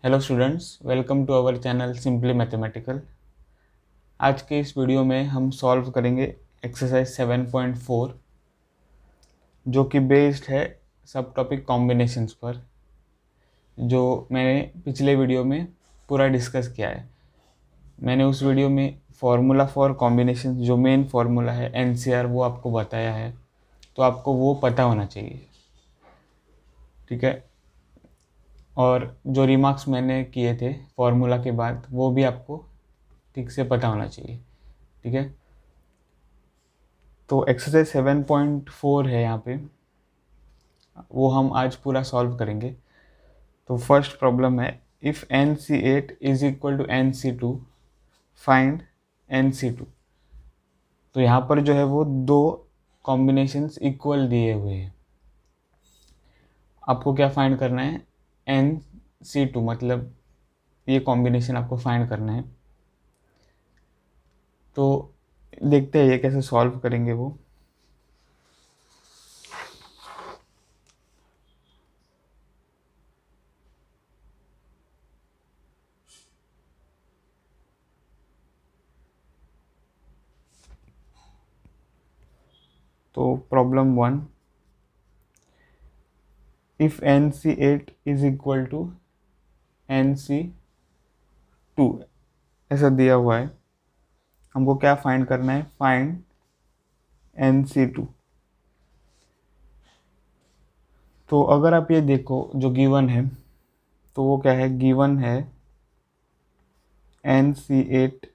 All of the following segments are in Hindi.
Hello students, welcome to our channel simply mathematical. आज के इस वीडियो में हम सॉल्व करेंगे एक्सरसाइज 7.4 जो कि बेस्ड है सब टॉपिक कॉम्बिनेशंस पर, जो मैंने पिछले वीडियो में पूरा डिस्कस किया है। मैंने उस वीडियो में फार्मूला फॉर कॉम्बिनेशन, जो मेन फार्मूला है एनसीआर, वो आपको बताया है, तो आपको वो पता होना चाहिए। ठीक है। और जो रिमार्क्स मैंने किए थे फार्मूला के बाद, वो भी आपको ठीक से पता होना चाहिए। ठीक है। तो एक्सरसाइज 7.4 है यहाँ पे, वो हम आज पूरा सॉल्व करेंगे। तो फर्स्ट प्रॉब्लम है, if NC8 is equal to NC2 find NC2। तो यहाँ पर जो है वो दो कॉम्बिनेशंस इक्वल दिए हुए हैं। आपको क्या फाइंड करना है? NC2, मतलब ये कॉम्बिनेशन आपको फाइंड करना है। तो देखते हैं ये कैसे सॉल्व करेंगे वो। तो problem 1, if NC8 is equal to NC2 ऐसा दिया हुआ है, हमको क्या फाइंड करना है? Find NC2। तो अगर आप ये देखो जो गिवन है, तो वो क्या है? गिवन है NC8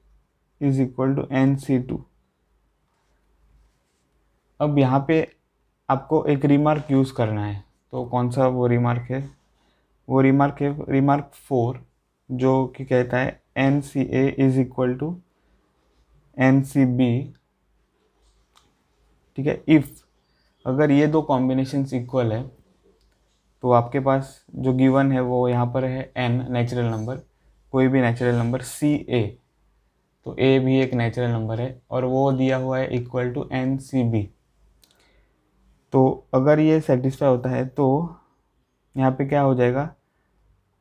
is equal to NC2। अब यहाँ पे आपको एक रिमार्क यूज़ करना है। तो कौन सा वो रिमार्क है? वो रिमार्क है रिमार्क 4, जो कि कहता है NCA is equal to NCB। ठीक है। इफ़ अगर ये दो कॉम्बिनेशंस इक्वल है, तो आपके पास जो गिवन है वो यहाँ पर है n नेचुरल नंबर, कोई भी नेचुरल नंबर CA। तो A भी एक नेचुरल नंबर है और वो दिया हुआ है इक्वल टू NCB। तो अगर ये सेटिस्फाई होता है तो यहाँ पे क्या हो जाएगा?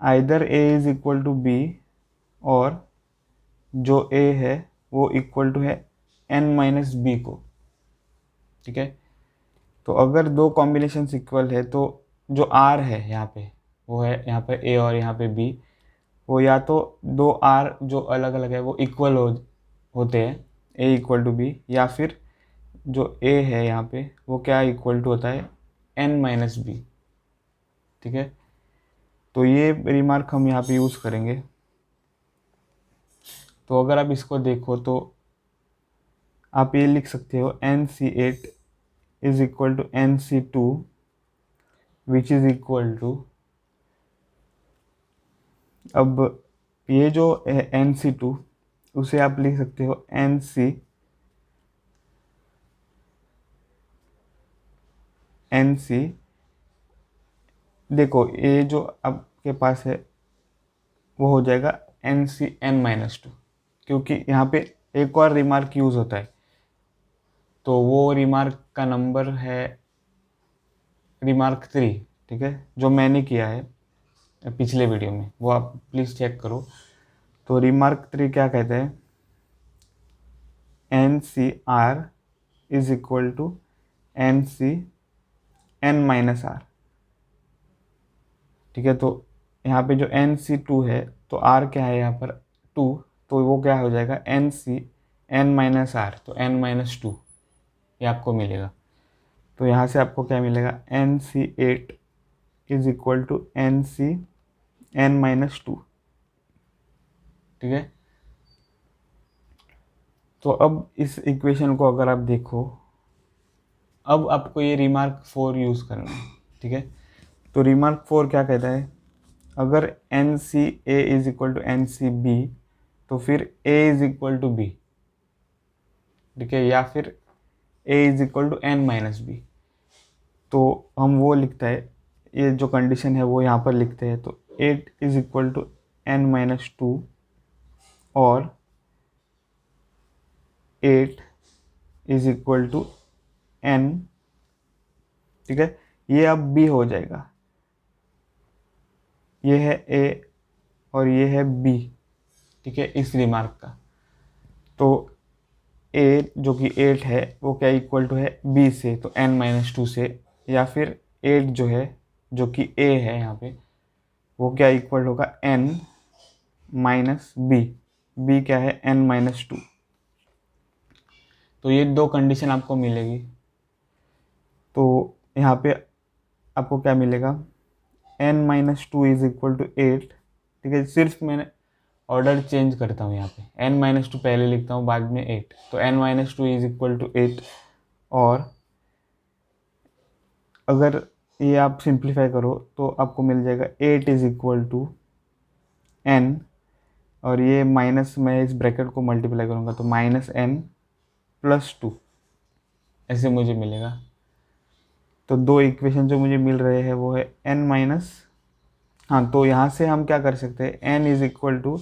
Either A is equal to B, और जो A है वो इक्वल टू है n-B को। ठीक है। तो अगर दो कॉम्बिनेशन इक्वल है, तो जो R है यहाँ पे, वो है यहाँ पे A और यहाँ पे B, वो या तो दो R जो अलग अलग है वो इक्वल होते हैं, A इक्वल टू B, या फिर जो A है यहाँ पे वो क्या इक्वल टू होता है? n-B। ठीक है। तो ये रिमार्क हम यहाँ पे यूज़ करेंगे। तो अगर आप इसको देखो तो आप ये लिख सकते हो NC8 is equal to NC2 which is equal to, अब ये जो है NC2, उसे आप लिख सकते हो NC। देखो ये जो आपके पास है वो हो जाएगा NCn-2, क्योंकि यहाँ पे एक और रिमार्क यूज़ होता है। तो वो रिमार्क का नंबर है रिमार्क 3। ठीक है, जो मैंने किया है पिछले वीडियो में, वो आप प्लीज़ चेक करो। तो रिमार्क 3 क्या कहते हैं? NCR is equal to NCn-R। ठीक है। तो यहाँ पे जो NC2 है, तो R क्या है यहाँ पर? 2। तो वो क्या हो जाएगा? NCn-R, तो n-2 ये आपको मिलेगा। तो यहाँ से आपको क्या मिलेगा? NC8 is equal to NCn-2। ठीक है। तो अब इस इक्वेशन को अगर आप देखो, अब आपको ये रिमार्क 4 यूज़ करना है। ठीक है। तो रिमार्क 4 क्या कहता है? अगर NCA is equal to NCB, तो फिर A is equal to B। ठीक है, या फिर A is equal to n-B। तो हम वो लिखता है, ये जो कंडीशन है वो यहाँ पर लिखते हैं। तो 8 इज इक्वल टू n-2 और 8 इज इक्वल टू n। ठीक है, ये अब B हो जाएगा। ये है A और ये है b, ठीक है, इस रिमार्क का। तो a जो कि 8 है वो क्या इक्वल टू है b से, तो n-2 से, या फिर 8 जो है जो कि a है यहाँ पे, वो क्या इक्वल होगा n माइनस b, b क्या है n-2। तो ये दो कंडीशन आपको मिलेगी। तो यहाँ पे आपको क्या मिलेगा, n-2 इज इक्वल टू 8, ठीक है। सिर्फ मैंने ऑर्डर चेंज करता हूँ, यहाँ पे n-2 पहले लिखता हूँ, बाद में 8, तो n-2 इज इक्वल टू 8। और अगर ये आप सिंप्लीफाई करो तो आपको मिल जाएगा 8 इज इक्वल टू n, और ये माइनस, मैं इस ब्रैकेट को मल्टीप्लाई करूँगा तो -n+2 ऐसे मुझे मिलेगा। तो दो इक्वेशन जो मुझे मिल रहे हैं वो है हाँ, तो यहाँ से हम क्या कर सकते हैं, n इज इक्वल टू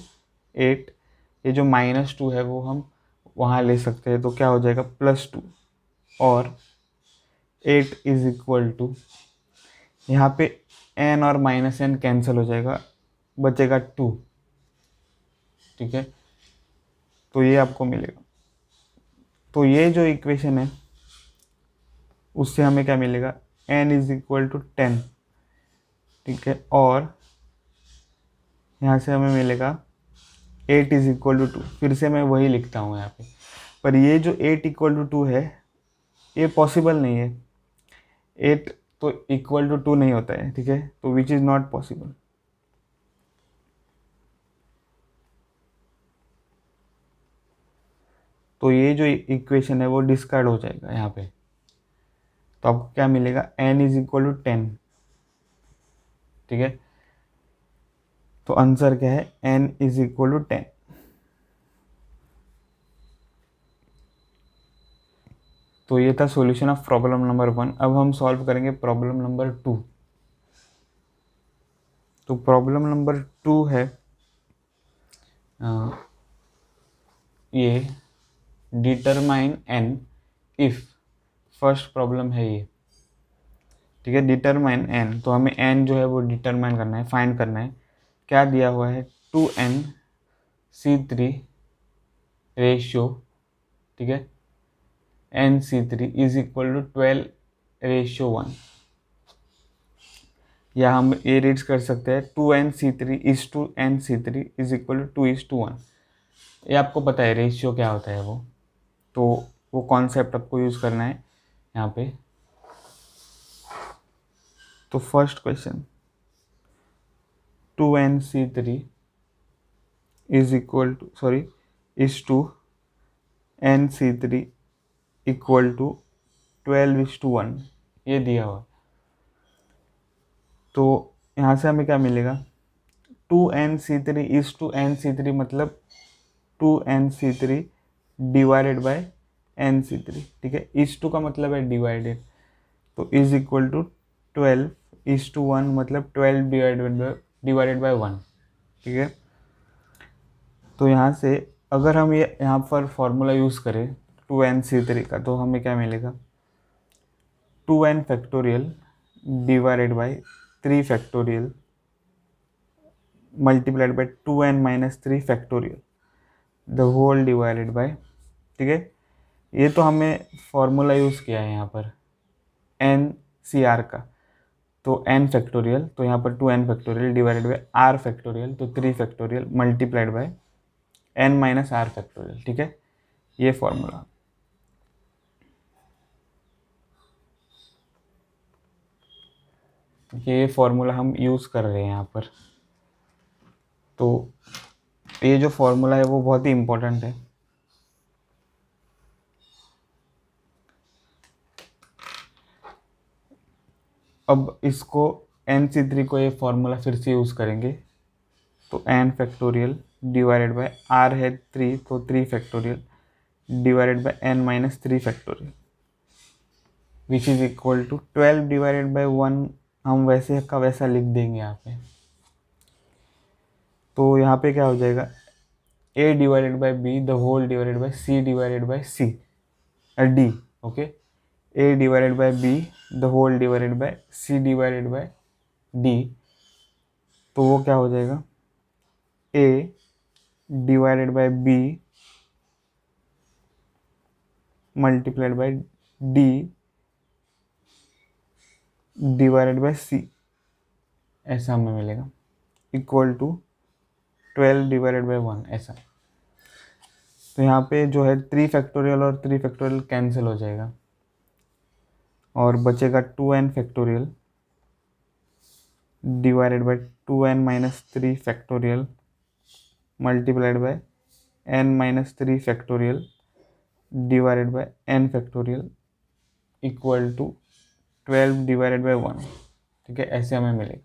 8, ये जो -2 है वो हम वहाँ ले सकते हैं, तो क्या हो जाएगा +2, और 8 इज इक्वल टू, यहाँ पे n और -n कैंसिल हो जाएगा, बचेगा 2, ठीक है। तो ये आपको मिलेगा। तो ये जो इक्वेशन है उससे हमें क्या मिलेगा, n इज इक्वल टू 10, ठीक है, और यहाँ से हमें मिलेगा 8 इज इक्वल टू 2। फिर से मैं वही लिखता हूँ यहाँ पे, पर ये जो 8 इक्वल टू 2 है ये पॉसिबल नहीं है, 8 तो इक्वल टू 2 नहीं होता है, ठीक है, तो विच इज़ नॉट पॉसिबल। तो ये जो इक्वेशन है वो डिस्कार्ड हो जाएगा यहाँ पे। तो आपको क्या मिलेगा, n इज इक्वल टू 10, ठीक है। तो आंसर क्या है, n इज इक्वल टू 10। तो ये था सॉल्यूशन ऑफ प्रॉब्लम नंबर 1। अब हम सॉल्व करेंगे प्रॉब्लम नंबर 2। तो प्रॉब्लम नंबर 2 है ये determine n if, first problem है ये, ठीक है। डिटरमाइन n, तो हमें n जो है वो डिटरमाइन करना है, फाइंड करना है। क्या दिया हुआ है, 2nc3 रेशियो, ठीक है, nc3 इज इक्वल टू 12:1, या हम ये रीड्स कर सकते हैं 2nc3 is to nc3 is equal to 2:1। ये आपको पता है रेशियो क्या होता है वो, तो वो कॉन्सेप्ट आपको यूज़ करना है यहाँ पे। तो first question, 2nc3 is equal to is to nc3 equal to 12:1, ये दिया हुआ। तो यहाँ से हमें क्या मिलेगा, 2nc3 इज टू nc3 मतलब 2nc3 डिवाइडेड बाय nc3, ठीक है। इज टू का मतलब है डिवाइडेड, तो इज इक्वल टू 12:1 मतलब 12 डिवाइडेड बाय 1, ठीक है। तो यहाँ से अगर हम ये यहाँ पर फॉर्मूला यूज़ करें 2nc3 का, तो हमें क्या मिलेगा, 2n factorial divided by 3 factorial multiplied by 2n-3 factorial the whole divided by, ठीक है। ये तो हमें फॉर्मूला यूज़ किया है यहाँ पर NCR का, तो n फैक्टोरियल, तो यहाँ पर 2n factorial divided by r factorial, तो 3 factorial multiplied bye n-r factorial, ठीक है, ये फॉर्मूला। ये फॉर्मूला हम यूज़ कर रहे हैं यहाँ पर। तो ये जो फॉर्मूला है वो बहुत ही इम्पोर्टेंट है। अब इसको nc3 को ये फॉर्मूला फिर से यूज़ करेंगे, तो n factorial divided by r है 3, तो 3 factorial divided by n-3 factorial which is equal to 12 divided by 1, हम वैसे का वैसा लिख देंगे यहाँ पे। तो यहाँ पे क्या हो जाएगा, a divided by b the whole divided by c divided by c d, okay, a divided by b the whole divided by c divided by d, तो वो क्या हो जाएगा, a divided by b multiplied by d divided by c, ऐसा हमें मिलेगा, इक्वल टू 12 डिवाइडेड बाय 1 ऐसा। तो यहाँ पे जो है 3 फैक्टोरियल और 3 फैक्टोरियल कैंसिल हो जाएगा और बचेगा 2n factorial divided by 2n minus 3 factorial multiplied by n minus 3 factorial divided by n factorial equal to 12 divided by 1। ठीक है, ऐसे हमें मिलेगा।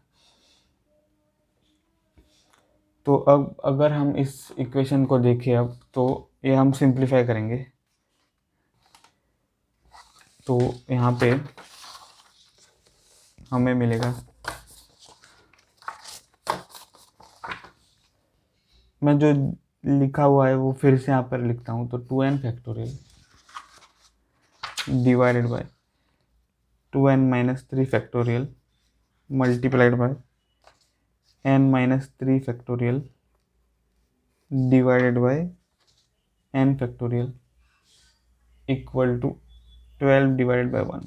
तो अब अगर हम इस इक्वेशन को देखें अब, तो ये हम सिंप्लीफाई करेंगे। तो यहाँ पे हमें मिलेगा, मैं जो लिखा हुआ है वो फिर से यहाँ पर लिखता हूँ। तो 2n factorial divided by 2n minus 3 factorial multiplied by n minus 3 factorial divided by n factorial equal to 12 divided by 1।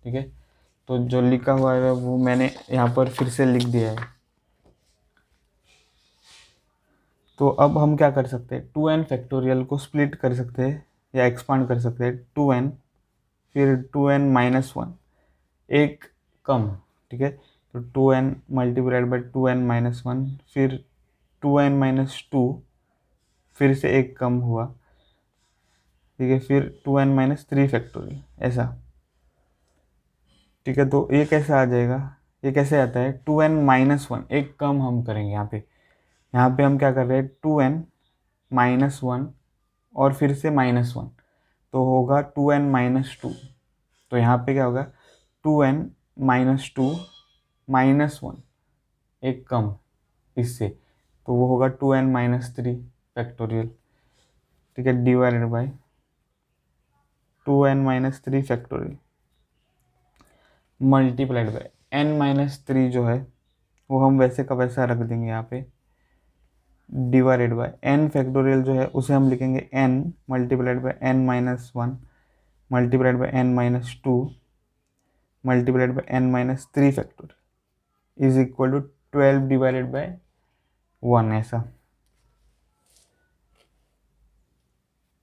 ठीक है, तो जो लिखा हुआ है वो मैंने यहाँ पर फिर से लिख दिया है। तो अब हम क्या कर सकते हैं, 2n फैक्टोरियल को स्प्लिट कर सकते हैं या एक्सपांड कर सकते हैं। 2n फिर 2n माइनस 1 एक कम। ठीक है, तो 2n multiplied by 2n minus 1 फिर 2n माइनस 2 फिर से एक कम हुआ। ठीक है, फिर 2n माइनस 3 फैक्टोरियल ऐसा। ठीक है, तो ये कैसे आ जाएगा, ये कैसे आता है, 2n माइनस 1 एक कम हम करेंगे यहाँ पे हम क्या कर रहे हैं, 2n माइनस 1 और फिर से माइनस 1 तो होगा 2n माइनस 2। तो यहाँ पे क्या होगा, 2n माइनस 2 माइनस 1 एक कम इससे, तो वो होगा 2n माइनस 3 फैक्टोरियल। ठीक है, divided by 2n minus 3 factorial multiplied by n minus 3 जो है वो हम वैसे का वैसा रख देंगे यहाँ पे, डिवाइडेड बाय n फैक्टोरियल जो है उसे हम लिखेंगे n multiplied by n minus 1 multiplied by n minus 2 multiplied by n minus 3 factorial is equal to 12 divided by 1 ऐसा।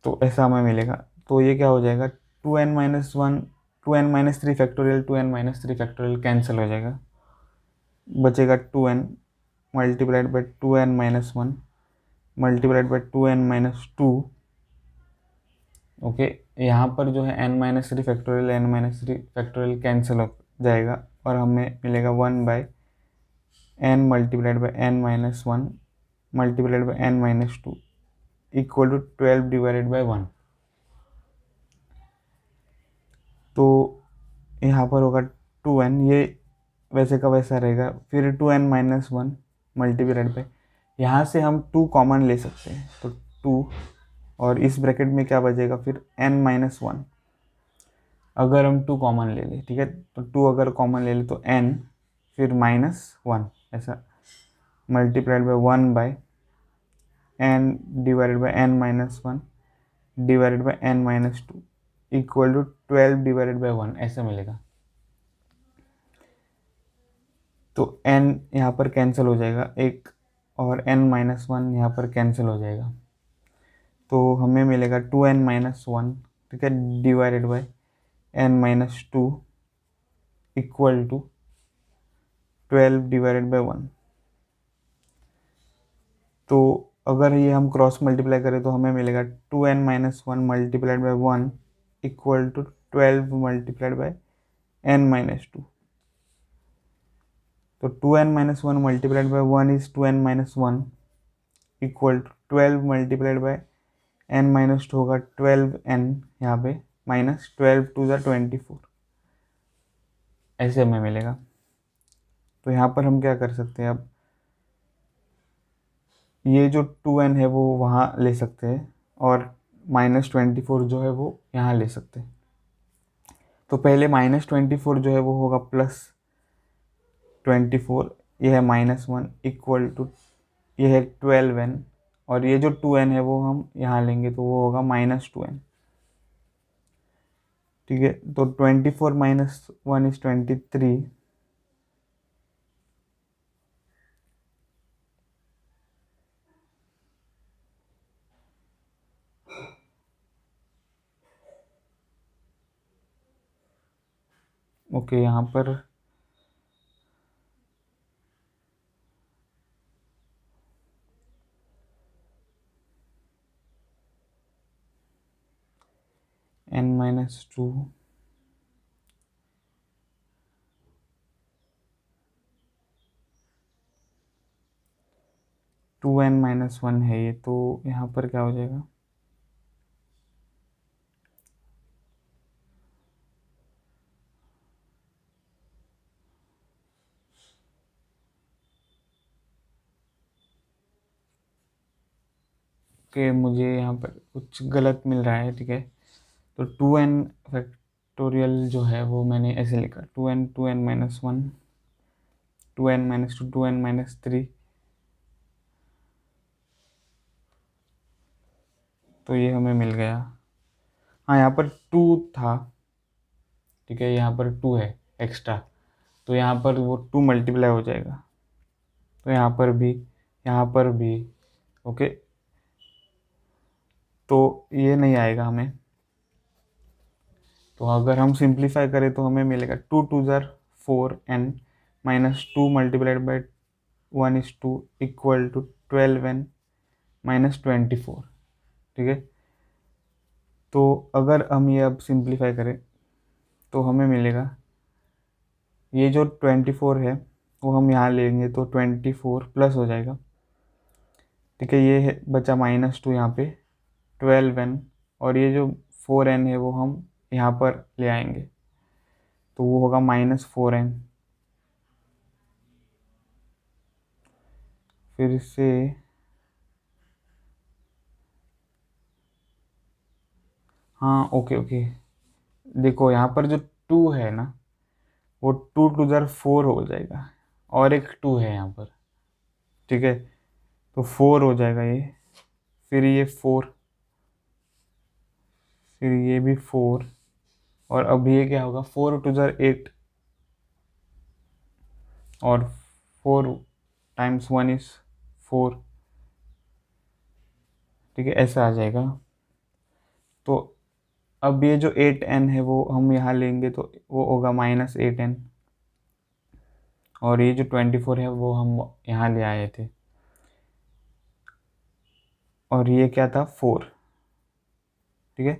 तो ऐसा हमें मिलेगा। तो ये क्या हो जाएगा, 2n minus 1 2n minus 3 factorial 2n minus 3 factorial cancel हो जाएगा, बचेगा 2n multiplied by 2n minus 1 multiplied by 2n minus 2। Okay, यहाँ पर जो है n minus 3 factorial n minus 3 factorial cancel हो जाएगा और हमें मिलेगा 1 by n multiplied by n minus 1 multiplied by n minus 2 equal to 12 divided by 1। तो यहाँ पर होगा 2n, ये वैसे का वैसा रहेगा, फिर 2n माइनस 1 मल्टीप्लाइड बाय, यहाँ से हम 2 कॉमन ले सकते हैं तो 2 और इस ब्रैकेट में क्या बचेगा फिर n माइनस 1 अगर हम 2 कॉमन ले लें। ठीक है, तो 2 अगर कॉमन ले लें तो n फिर माइनस 1 ऐसा multiplied by 1 by n divided by n minus 1 divided by n minus 2 equal to 12 divided by 1 ऐसा मिलेगा। तो n यहाँ पर कैंसिल हो जाएगा एक और n माइनस 1 यहाँ पर कैंसिल हो जाएगा, तो हमें मिलेगा 2n माइनस 1। ठीक है, divided by n minus 2 equal to 12 divided by 1। तो अगर ये हम क्रॉस मल्टीप्लाई करें तो हमें मिलेगा 2n minus 1 multiplied by 1 equal to 12 multiplied by n minus 2। तो 2n minus 1 multiplied by 1 is 2n minus 1 equal to 12 multiplied by n minus 2 होगा 12n यहाँ पे माइनस 12 टू ज़ा 24 ऐसे हमें मिलेगा। तो यहाँ पर हम क्या कर सकते हैं, अब ये जो 2n है वो वहाँ ले सकते हैं और माइनस 24 जो है वो यहाँ ले सकते हैं। तो पहले माइनस 24 जो है वो होगा प्लस 24, ये है माइनस 1 इक्वल टू ये है 12n, और ये जो 2n है वो हम यहाँ लेंगे तो वो होगा -2n। ठीक है, तो 24 माइनस 1 इज 23। ओके, यहाँ पर n-2 2n-1 है ये, तो यहाँ पर क्या हो जाएगा? कि मुझे यहाँ पर कुछ गलत मिल रहा है। ठीक है, तो 2n फैक्टोरियल जो है वो मैंने ऐसे लिखा, 2n 2n-1 2n-2 2n-3, तो ये हमें मिल गया। हाँ, यहाँ पर 2 था। ठीक है, यहाँ पर 2 है एक्स्ट्रा, तो यहाँ पर वो 2 मल्टीप्लाई हो जाएगा, तो यहाँ पर भी, यहाँ पर भी। ओके, तो ये नहीं आएगा हमें। तो अगर हम सिंप्लीफाई करें तो हमें मिलेगा 2 2 ज़ार 4n -2 multiplied by 1 equal to 12n -24। ठीक है, तो अगर हम ये अब सिंप्लीफाई करें तो हमें मिलेगा, ये जो 24 है वो हम यहाँ लेंगे तो 24 प्लस हो जाएगा। ठीक है, ये है बचा -2 यहाँ पे 12n, और ये जो 4n है वो हम यहाँ पर ले आएंगे तो वो होगा -4n। फिर से हाँ, ओके ओके, देखो यहाँ पर जो 2 है ना, वो 2 2 ज़ार 4 हो जाएगा, और एक 2 है यहाँ पर। ठीक है, तो 4 हो जाएगा ये, फिर ये 4, फिर ये भी 4, और अब ये क्या होगा, 4 2 ज़ार 8, और 4 टाइम्स 1 इज 4। ठीक है, ऐसा आ जाएगा। तो अब ये जो 8n है वो हम यहाँ लेंगे तो वो होगा -8n, और ये जो 24 है वो हम यहाँ ले आए थे, और ये क्या था, 4। ठीक है,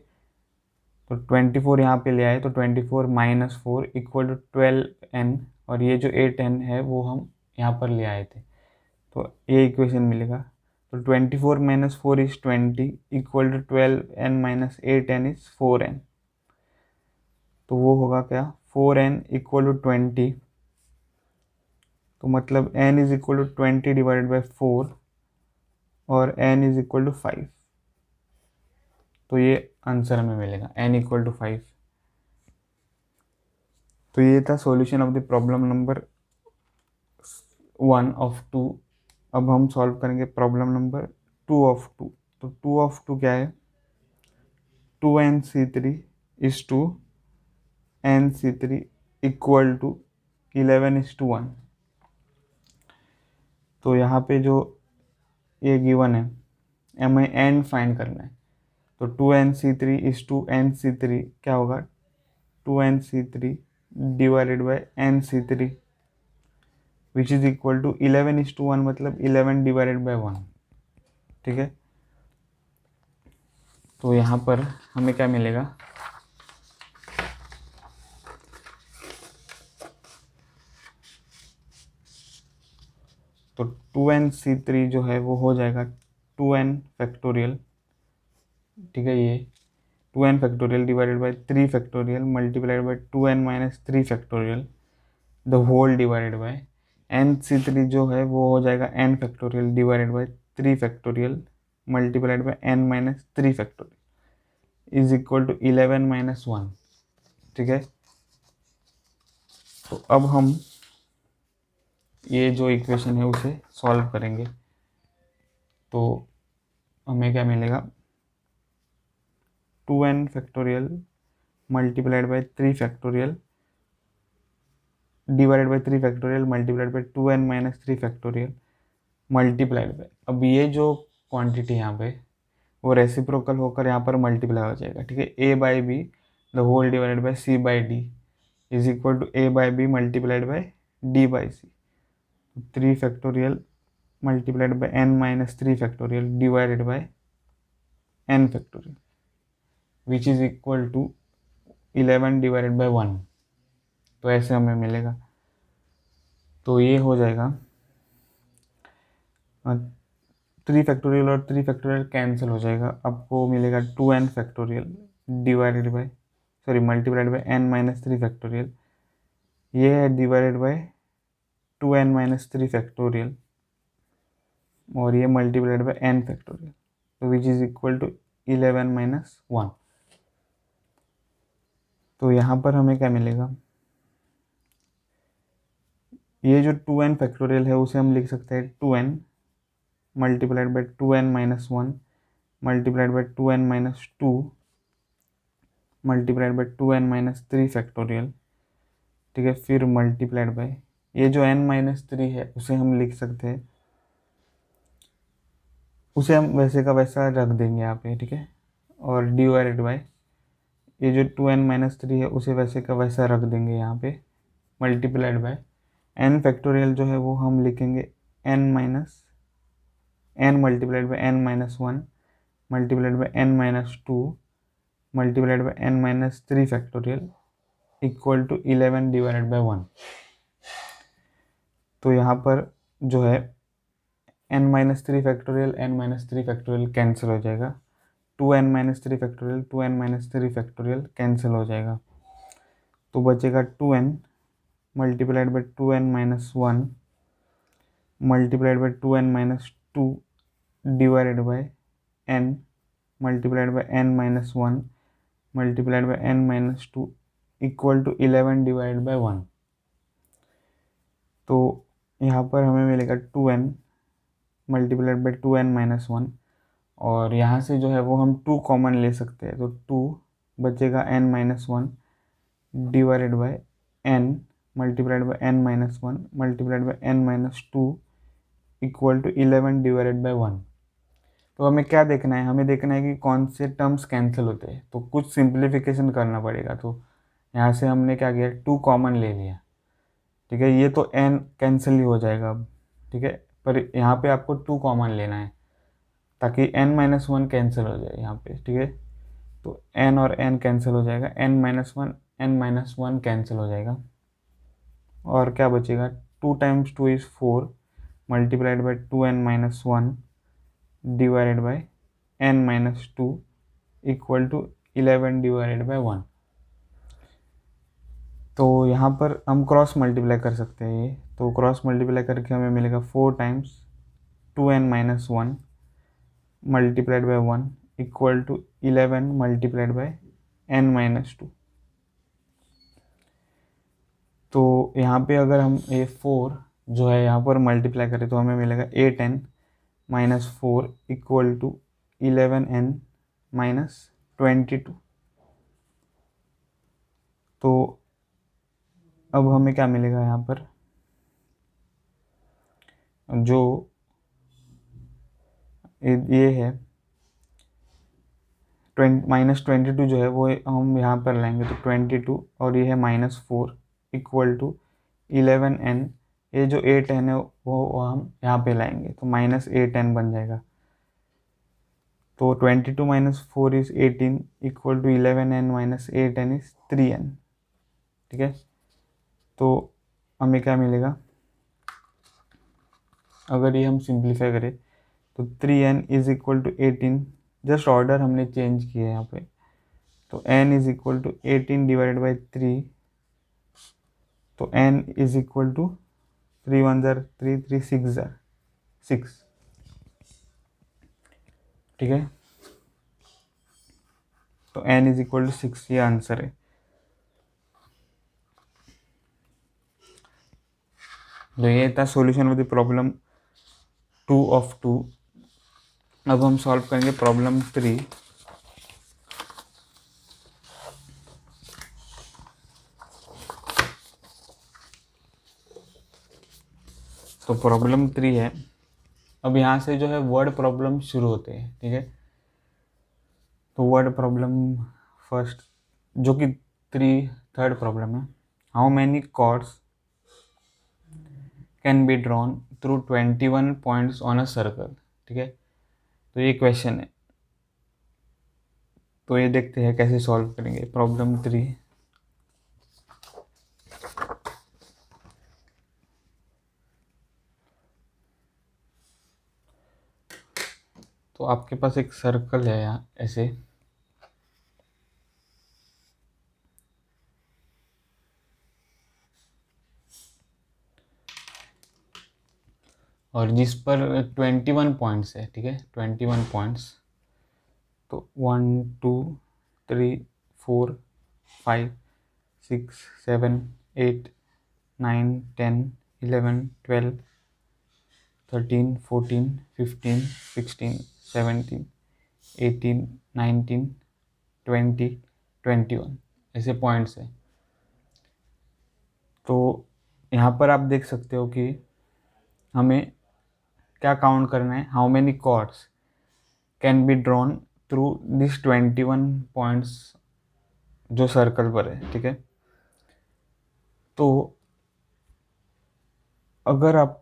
तो 24 यहाँ पे ले आए तो 24 -4 इक्वल टू 12n, और ये जो 8n है वो हम यहाँ पर ले आए थे, तो ये इक्वेशन मिलेगा। तो 24 - 4 is 20 equal to 12n -8n is 4n, तो वो होगा क्या, 4n इक्वल टू 20, तो मतलब n is equal to 20 divided by 4, और n इज इक्वल टू 5, तो ये आंसर हमें मिलेगा n इक्वल टू 5। तो ये था solution of the problem number 1 of 2। अब हम सॉल्व करेंगे प्रॉब्लम नंबर 2 ऑफ 2। तो 2 ऑफ 2 क्या है, 2nc3 is to nc3 equal to 11:1। तो यहाँ पे जो ये गिवन है, हमें n फाइंड करना है, तो 2nc3 इज टू nc3 क्या होगा, 2nc3 divided by nc3 which is equal to 11:1, मतलब 11 डिवाइडेड बाय 1। ठीक है, तो यहाँ पर हमें क्या मिलेगा, तो 2nc3 जो है वो हो जाएगा 2n फैक्टोरियल। ठीक है, ये 2n factorial divided by 3 factorial multiplied by 2n - 3 factorial the whole divided by nc3 जो है वो हो जाएगा n factorial divided by 3 factorial multiplied by n - 3 factorial is equal to 11-1। ठीक है, तो अब हम ये जो इक्वेशन है उसे सॉल्व करेंगे। तो हमें क्या मिलेगा, 2n factorial multiplied by 3 factorial divided by 3 factorial multiplied by 2n minus 3 factorial multiplied by, अब ये जो क्वांटिटी यहाँ पे वो रेसिप्रोकल होकर यहाँ पर मल्टीप्लाई हो जाएगा, ठीक है। a by B the whole divided by c by D is equal to a by B multiplied by d by C, 3 factorial multiplied by n minus 3 factorial divided by n factorial which is equal to 11 divided by 1। तो ऐसे हमें मिलेगा, तो ये हो जाएगा 3 फैक्टोरियल और 3 फैक्टोरियल कैंसिल हो जाएगा, आपको मिलेगा 2n factorial divided by sorry multiplied by n minus 3 factorial, ये है divided by 2n minus 3 factorial और ये मल्टीप्लाइड बाई n फैक्टोरियल, तो which is equal to 11 minus 1। तो यहाँ पर हमें क्या मिलेगा, ये जो 2n फैक्टोरियल है उसे हम लिख सकते हैं 2n multiplied by 2n minus 1 multiplied by 2n minus 2 multiplied by 2n minus 3 factorial, ठीक है। फिर मल्टीप्लाइड बाई ये जो n माइनस 3 है उसे हम लिख सकते हैं, उसे हम वैसे का वैसा रख देंगे यहाँ पे, ठीक है। और डिवाइडेड बाई ये जो 2n माइनस 3 है उसे वैसे का वैसा रख देंगे यहाँ पे, मल्टीप्लाइड बाई n फैक्टोरियल जो है वो हम लिखेंगे n minus n multiplied by n minus 1 multiplied by n minus 2 multiplied by n minus 3 factorial equal to 11 divided by 1। तो यहाँ पर जो है n minus 3 factorial n minus 3 factorial cancel हो जाएगा, 2n minus 3 factorial 2n minus 3 factorial cancel हो जाएगा, तो बचेगा 2n multiplied by 2n minus 1 multiplied by 2n minus 2 divided by n multiplied by n minus 1 multiplied by n minus 2 equal to 11 divided by 1। तो यहाँ पर हमें मिलेगा 2n multiplied by 2n minus 1 और यहाँ से जो है वो हम 2 कॉमन ले सकते हैं, तो 2 बचेगा n minus 1 divided by n multiplied by n minus 1 multiplied by n minus 2 equal to 11 divided by 1। तो हमें क्या देखना है, हमें देखना है कि कौन से टर्म्स कैंसिल होते हैं, तो कुछ सिंप्लीफिकेशन करना पड़ेगा। तो यहाँ से हमने क्या किया, 2 कॉमन ले लिया, ठीक है। ये तो n कैंसिल ही हो जाएगा अब, ठीक है, पर यहाँ पे आपको 2 कॉमन लेना है ताकि n माइनस 1 कैंसिल हो जाए यहाँ पे, ठीक है। तो n और n कैंसिल हो जाएगा, n माइनस 1 कैंसिल हो जाएगा और क्या बचेगा, 2 times 2 is 4 multiplied by 2n minus 1 divided by n minus 2 equal to 11 divided by 1। तो यहाँ पर हम क्रॉस मल्टीप्लाई कर सकते हैं ये, तो क्रॉस मल्टीप्लाई करके हमें मिलेगा 4 times 2n minus 1 multiplied by 1 equal to 11 multiplied by n minus 2। तो यहाँ पे अगर हम ये 4 जो है यहाँ पर मल्टीप्लाई करें तो हमें मिलेगा 8n minus 4 equal to 11n minus 22। तो अब हमें क्या मिलेगा यहाँ पर, जो ये है माइनस 22 जो है वो हम यहाँ पर लाएंगे, तो 22 और ये है माइनस 4 इक्वल टू 11n, ये जो 8n है वो हम यहाँ पे लाएंगे, तो माइनस 8n बन जाएगा। तो 22 minus 4 is 18 equal to 11n minus 8n is 3n, ठीक है। तो हमें क्या मिलेगा, अगर ये हम सिंप्लीफाई करें तो 3n is equal to 18, just order हमने चेंज किया है यहाँ पे, तो n is equal to 18 divided by 3, तो n इज इक्वल टू 3 1 ज़र 3 3 6 ज़र 6, ठीक है। तो n इज इक्वल टू 6, ये आंसर है। तो ये था solution of the problem 2 of 2। अब हम सॉल्व करेंगे प्रॉब्लम 3। तो प्रॉब्लम 3 है। अब यहाँ से जो है वर्ड प्रॉब्लम शुरू होते हैं, ठीक है। तो वर्ड प्रॉब्लम फर्स्ट, जो कि थर्ड प्रॉब्लम है, how many chords can be drawn through 21 points on a circle, ठीक है। तो ये क्वेश्चन है, तो ये देखते हैं कैसे सॉल्व करेंगे प्रॉब्लम 3। तो आपके पास एक सर्कल है यहाँ ऐसे, और जिस पर 21 पॉइंट्स है, ठीक है, 21 पॉइंट्स। तो 1 2 3 4 5 6 7 8 9 10 11 12 13 14 15 16 17 18 19 20 21 ऐसे पॉइंट्स है। तो यहाँ पर आप देख सकते हो कि हमें क्या काउंट करना है, how many chords can be drawn through this 21 points जो सर्कल पर है, ठीक है। तो अगर आप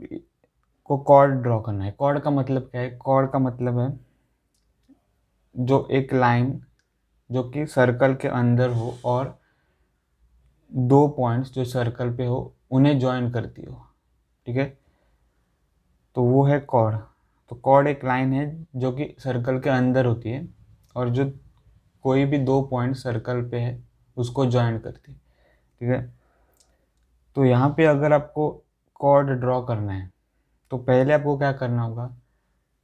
को कॉर्ड ड्रॉ करना है, कॉर्ड का मतलब क्या है, कॉर्ड का मतलब है जो एक लाइन जो कि सर्कल के अंदर हो और दो पॉइंट्स जो सर्कल पे हो उन्हें ज्वाइन करती हो, ठीक है। तो वो है कॉर्ड। तो कॉर्ड एक लाइन है जो कि सर्कल के अंदर होती है और जो कोई भी दो पॉइंट सर्कल पे है उसको ज्वाइन करती है, ठीक है। तो यहाँ पे अगर आपको कॉर्ड ड्रॉ करना है तो पहले आपको क्या करना होगा,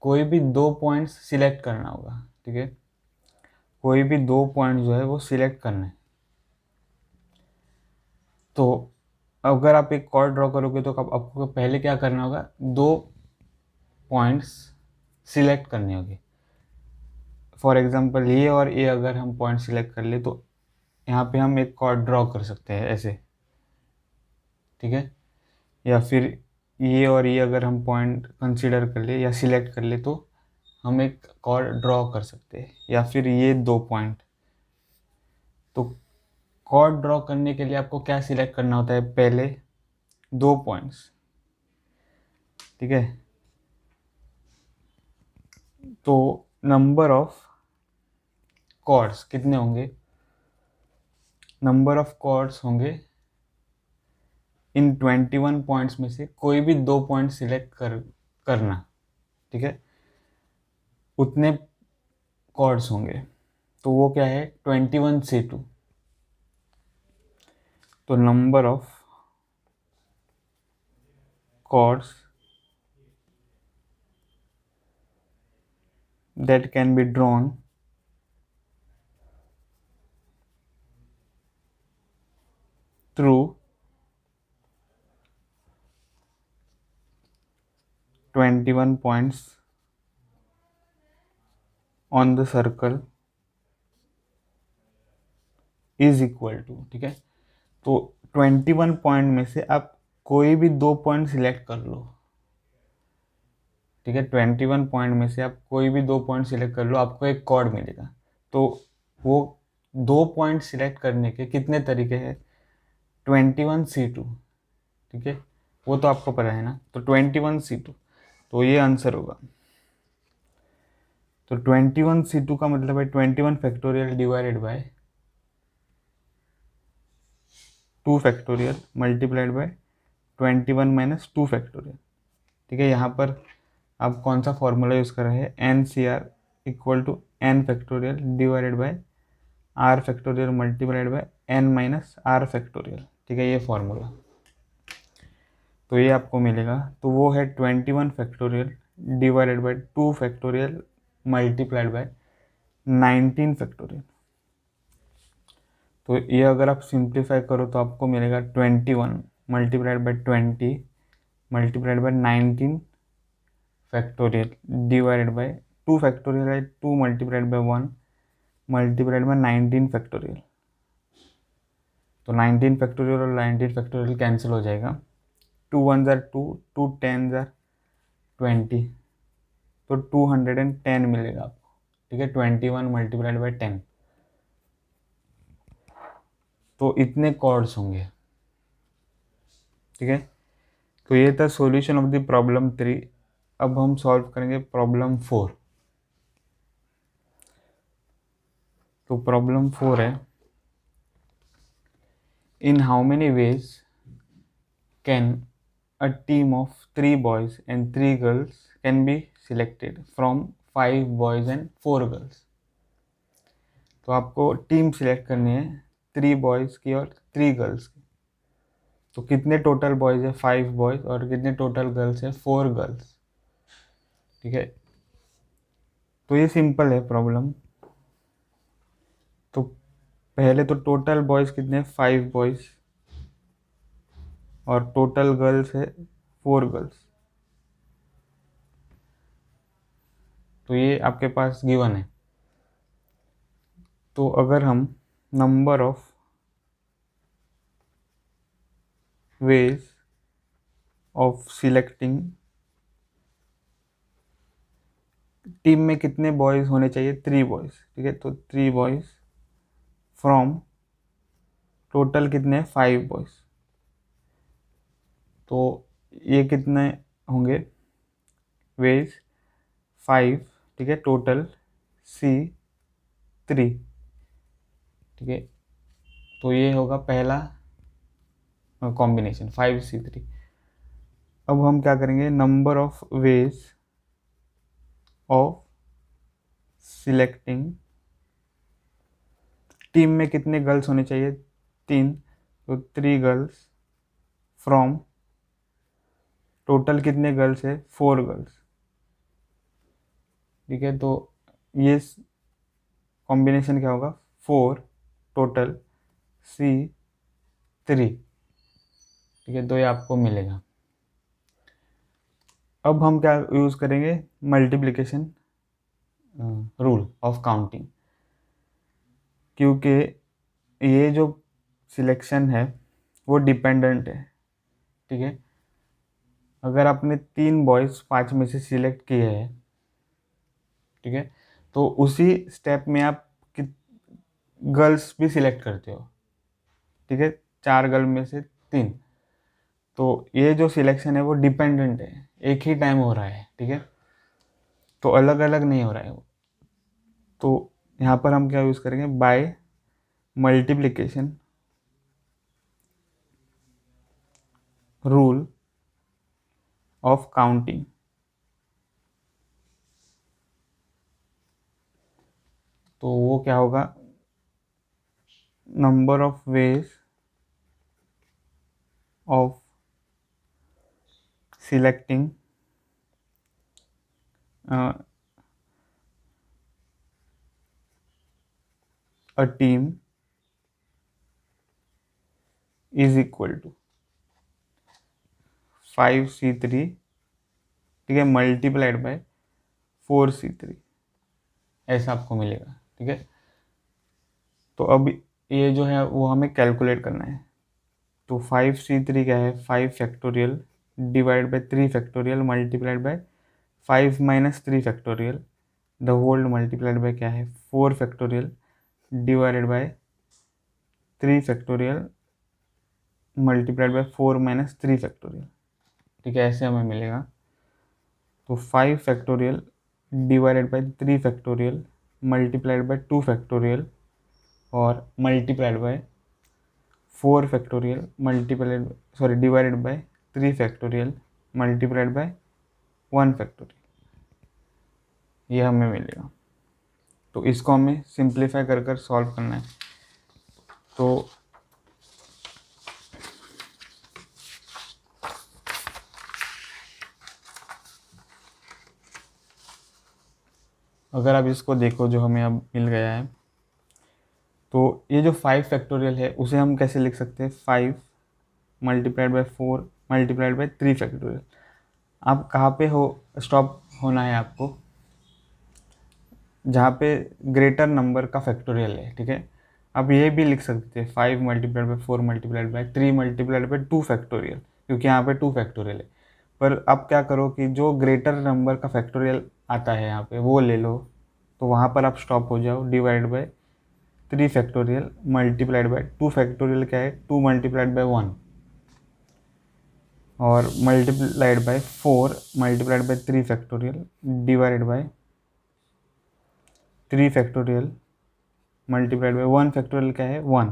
कोई भी दो पॉइंट्स सिलेक्ट करना होगा, ठीक है। कोई भी दो पॉइंट जो है वो सिलेक्ट करना है। तो अगर आप एक कॉर्ड ड्रॉ करोगे तो आपको पहले क्या करना होगा, दो पॉइंट्स सिलेक्ट करने होंगे। फॉर एग्जांपल ये और ये अगर हम पॉइंट सिलेक्ट कर ले तो यहाँ पे हम एक कॉर्ड ड्रॉ कर सकते हैं ऐसे, ठीक है। या फिर ये और ये अगर हम पॉइंट कंसीडर कर ले या सिलेक्ट कर ले तो हम एक कॉर्ड ड्रॉ कर सकते हैं, या फिर ये दो पॉइंट। तो कॉर्ड ड्रॉ करने के लिए आपको क्या सिलेक्ट करना होता है, पहले दो पॉइंट्स, ठीक है। तो नंबर ऑफ कॉर्ड्स कितने होंगे, नंबर ऑफ कॉर्ड्स होंगे इन 21 पॉइंट्स में से कोई भी दो पॉइंट सिलेक्ट करना, ठीक है। उतने कॉर्ड्स होंगे। तो वो क्या है, 21C2। तो number of chords that can be drawn through 21 points on the circle is equal to, ठीक है। तो 21 पॉइंट में से आप कोई भी दो पॉइंट सिलेक्ट कर लो, ठीक है। 21 पॉइंट में से आप कोई भी दो पॉइंट सिलेक्ट कर लो, आपको एक कॉर्ड मिलेगा। तो वो दो पॉइंट सिलेक्ट करने के कितने तरीके हैं, 21C2, ठीक है। वो तो आपको पता है ना, तो 21C2, तो ये आंसर होगा। तो 21C2 का मतलब है 21 factorial divided bye 2 factorial multiplied bye 21 minus 2 factorial, ठीक है। यहाँ पर आप कौन सा फॉर्मूला यूज़ कर रहे हैं, NCR equal to n factorial divided by r factorial multiplied by n minus r factorial, ठीक है, ये फॉर्मूला। तो ये आपको मिलेगा। तो वो है 21 factorial divided bye 2 factorial multiplied bye 19 factorial. तो ये अगर आप सिंप्लीफाई करो तो आपको मिलेगा 21 multiplied by 20 multiplied by 19 factorial divided bye 2 factorial है 2 multiplied by 1 multiplied by 19 factorial. तो 19 फैक्टोरियल और 19 फैक्टोरियल कैंसिल हो जाएगा। 2 1 ज़ार 2, 2 10 ज़ार 20, तो 210 मिलेगा आपको। ठीक है, 21 मल्टीप्लाइड बाई 10, तो इतने कॉर्ड्स होंगे। ठीक है, तो ये था सॉल्यूशन ऑफ द प्रॉब्लम 3। अब हम सॉल्व करेंगे प्रॉब्लम 4। तो प्रॉब्लम 4 है, in how many ways can a team of 3 boys and 3 girls can be selected from 5 boys and 4 girls। तो आपको टीम सिलेक्ट करनी है 3 बॉयज़ की और 3 गर्ल्स की। तो कितने टोटल बॉयज़ है 5 बॉयज़ और कितने टोटल गर्ल्स है 4 गर्ल्स। ठीक है, तो ये सिंपल है प्रॉब्लम। तो पहले तो टोटल बॉयज़ कितने 5 बॉयज़ और टोटल गर्ल्स है 4 गर्ल्स। तो ये आपके पास गिवन है। तो अगर हम number of ways of selecting, team में कितने बॉयज़ होने चाहिए 3 बॉयज़। ठीक है, तो 3 बॉयज़ फ्रॉम टोटल कितने 5 बॉयज़। तो ये कितने होंगे वेज 5। ठीक है, टोटल C3। ठीक है, तो ये होगा पहला कॉम्बिनेशन 5C3। अब हम क्या करेंगे, number of ways of selecting, team में कितने गर्ल्स होने चाहिए 3, तो 3 गर्ल्स फ्रॉम टोटल कितने गर्ल्स है 4 गर्ल्स। ठीक है, तो ये कॉम्बिनेशन क्या होगा 4 टोटल C3। ठीक है, तो ये आपको मिलेगा। अब हम क्या यूज़ करेंगे, मल्टीप्लिकेशन रूल ऑफ काउंटिंग, क्योंकि ये जो सिलेक्शन है वो डिपेंडेंट है। ठीक है, अगर आपने 3 बॉयज़ 5 में से सिलेक्ट किए हैं, ठीक है, तो उसी स्टेप में आप गर्ल्स भी सिलेक्ट करते हो। ठीक है, 4 गर्ल में से 3, तो ये जो सिलेक्शन है वो डिपेंडेंट है, एक ही टाइम हो रहा है। ठीक है, तो अलग अलग नहीं हो रहा है वो। तो यहाँ पर हम क्या यूज़ करेंगे, by multiplication rule of counting. तो वो क्या होगा, number of ways of selecting a team is equal to 5C3। ठीक है, मल्टीप्लाइड बाय 4C3, ऐसा आपको मिलेगा। ठीक है, तो अब ये जो है वो हमें कैलकुलेट करना है। तो 5C3 क्या है 5 factorial divide by 3 factorial multiplied by 5 minus 3 factorial the whole multiplied by क्या है 4 factorial divided by 3 factorial multiplied by 4 minus 3 factorial. ठीक है, ऐसे हमें मिलेगा। तो 5 factorial divided by 3 factorial multiplied by 2 factorial और multiplied by 4 factorial multiplied divided by 3 factorial multiplied by 1 factorial, ये हमें मिलेगा। तो इसको हमें सिंप्लीफाई कर कर सॉल्व करना है। तो अगर आप इसको देखो जो हमें अब मिल गया है, तो ये जो 5 फैक्टोरियल है उसे हम कैसे लिख सकते हैं 5 multiplied by 4 multiplied by 3 factorial. आप कहाँ पे हो, स्टॉप होना है आपको, जहाँ पे ग्रेटर नंबर का फैक्टोरियल है, ठीक है। आप ये भी लिख सकते हैं 5 multiplied by 4 multiplied by 3 multiplied by 2 factorial, क्योंकि यहाँ पे 2 फैक्टोरियल है। पर आप क्या करो कि जो ग्रेटर नंबर का फैक्टोरियल आता है यहाँ पे वो ले लो, तो वहाँ पर आप स्टॉप हो जाओ। Divide by 3 factorial multiplied by 2 factorial क्या है, 2 मल्टीप्लाइड बाई 1, और multiplied by 4 multiplied by 3 factorial divide by 3 factorial multiplied by 1 factorial क्या है 1,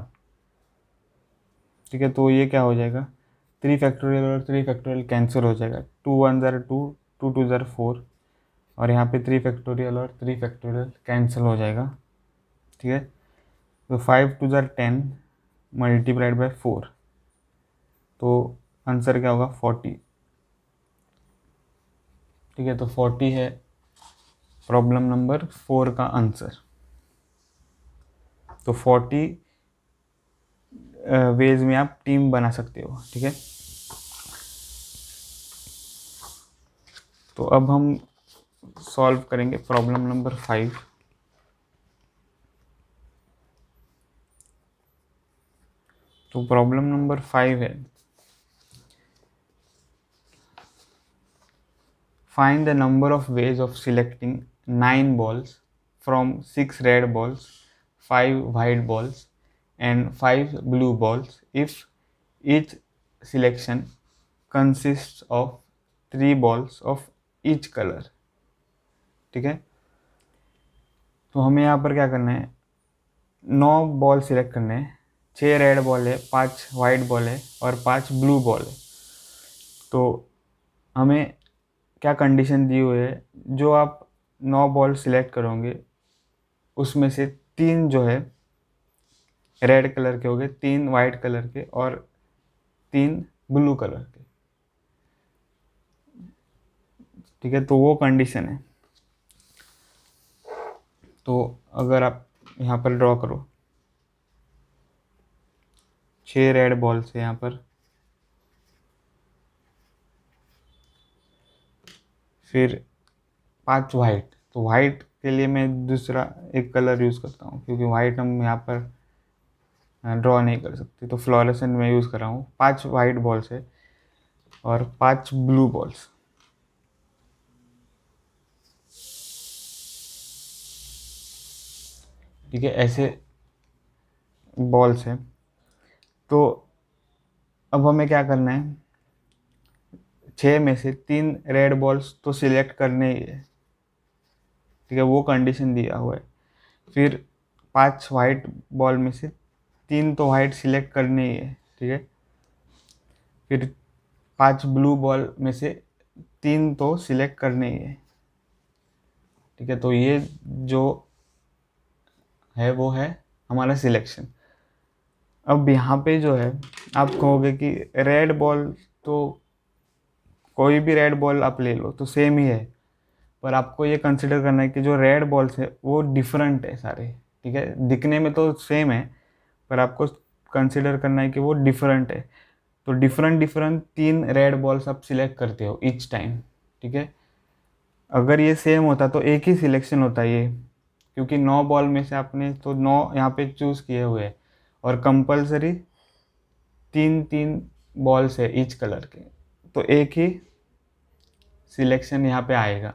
ठीक है। तो ये क्या हो जाएगा, 3 फैक्टोरियल और 3 फैक्टोरियल कैंसिल हो जाएगा, 2 1 ज़ार 2, 2 2 ज़ार 4, और यहाँ पे 3 फैक्टोरियल और 3 फैक्टोरियल कैंसिल हो जाएगा, ठीक है। तो 5 2 ज़ार 10 मल्टीप्लाइड बाई 4, तो आंसर क्या होगा 40, ठीक है। तो 40 है प्रॉब्लम नंबर 4 का आंसर। तो 40 वेज में आप टीम बना सकते हो, ठीक है। तो अब हम सॉल्व करेंगे प्रॉब्लम नंबर 5। तो प्रॉब्लम नंबर 5 है, find the number of ways of selecting 9 balls from 6 red balls, 5 white balls and 5 blue balls if each selection consists of 3 balls of each color, ठीक है। तो हमें यहाँ पर क्या करना है, 9 बॉल सिलेक्ट करने हैं, 6 रेड बॉल है, 5 वाइट बॉल है और 5 ब्लू बॉल है। तो हमें क्या कंडीशन दी हुई है, जो आप 9 बॉल सिलेक्ट करोगे उसमें से 3 जो है रेड कलर के हो गए, 3 वाइट कलर के और 3 ब्लू कलर के, ठीक है। तो वो कंडीशन है। तो अगर आप यहाँ पर ड्रॉ करो, 6 रेड बॉल से यहाँ पर, फिर 5 वाइट, तो वाइट के लिए मैं दूसरा एक कलर यूज़ करता हूँ, क्योंकि वाइट हम यहाँ पर ड्रॉ नहीं कर सकते, तो फ्लोरेसेंट में यूज़ कर रहा हूँ। 5 वाइट बॉल्स है और 5 ब्लू बॉल्स, ठीक है। ऐसे बॉल्स है। तो अब हमें क्या करना है, 6 में से 3 रेड बॉल्स तो सिलेक्ट करने ही है, ठीक है, वो कंडीशन दिया हुआ है। फिर 5 वाइट बॉल में से 3 तो वाइट सिलेक्ट करने ही है, ठीक है। फिर 5 ब्लू बॉल में से 3 तो सिलेक्ट करने ही है, ठीक है। तो ये जो है वो है हमारा सिलेक्शन। अब यहाँ पे जो है आप कहोगे कि रेड बॉल, तो कोई भी रेड बॉल आप ले लो तो सेम ही है, पर आपको ये कंसिडर करना है कि जो रेड बॉल्स है वो डिफरेंट है सारे, ठीक है। दिखने में तो सेम है, पर आपको कंसिडर करना है कि वो डिफरेंट है। तो डिफरेंट डिफरेंट 3 रेड बॉल्स आप सिलेक्ट करते हो ईच टाइम, ठीक है। अगर ये सेम होता तो एक ही सिलेक्शन होता ये, क्योंकि 9 बॉल में से आपने तो 9 यहाँ पे चूज़ किए हुए हैं, और कंपलसरी 3 3 बॉल्स है ईच कलर के, तो एक ही सिलेक्शन यहाँ पे आएगा।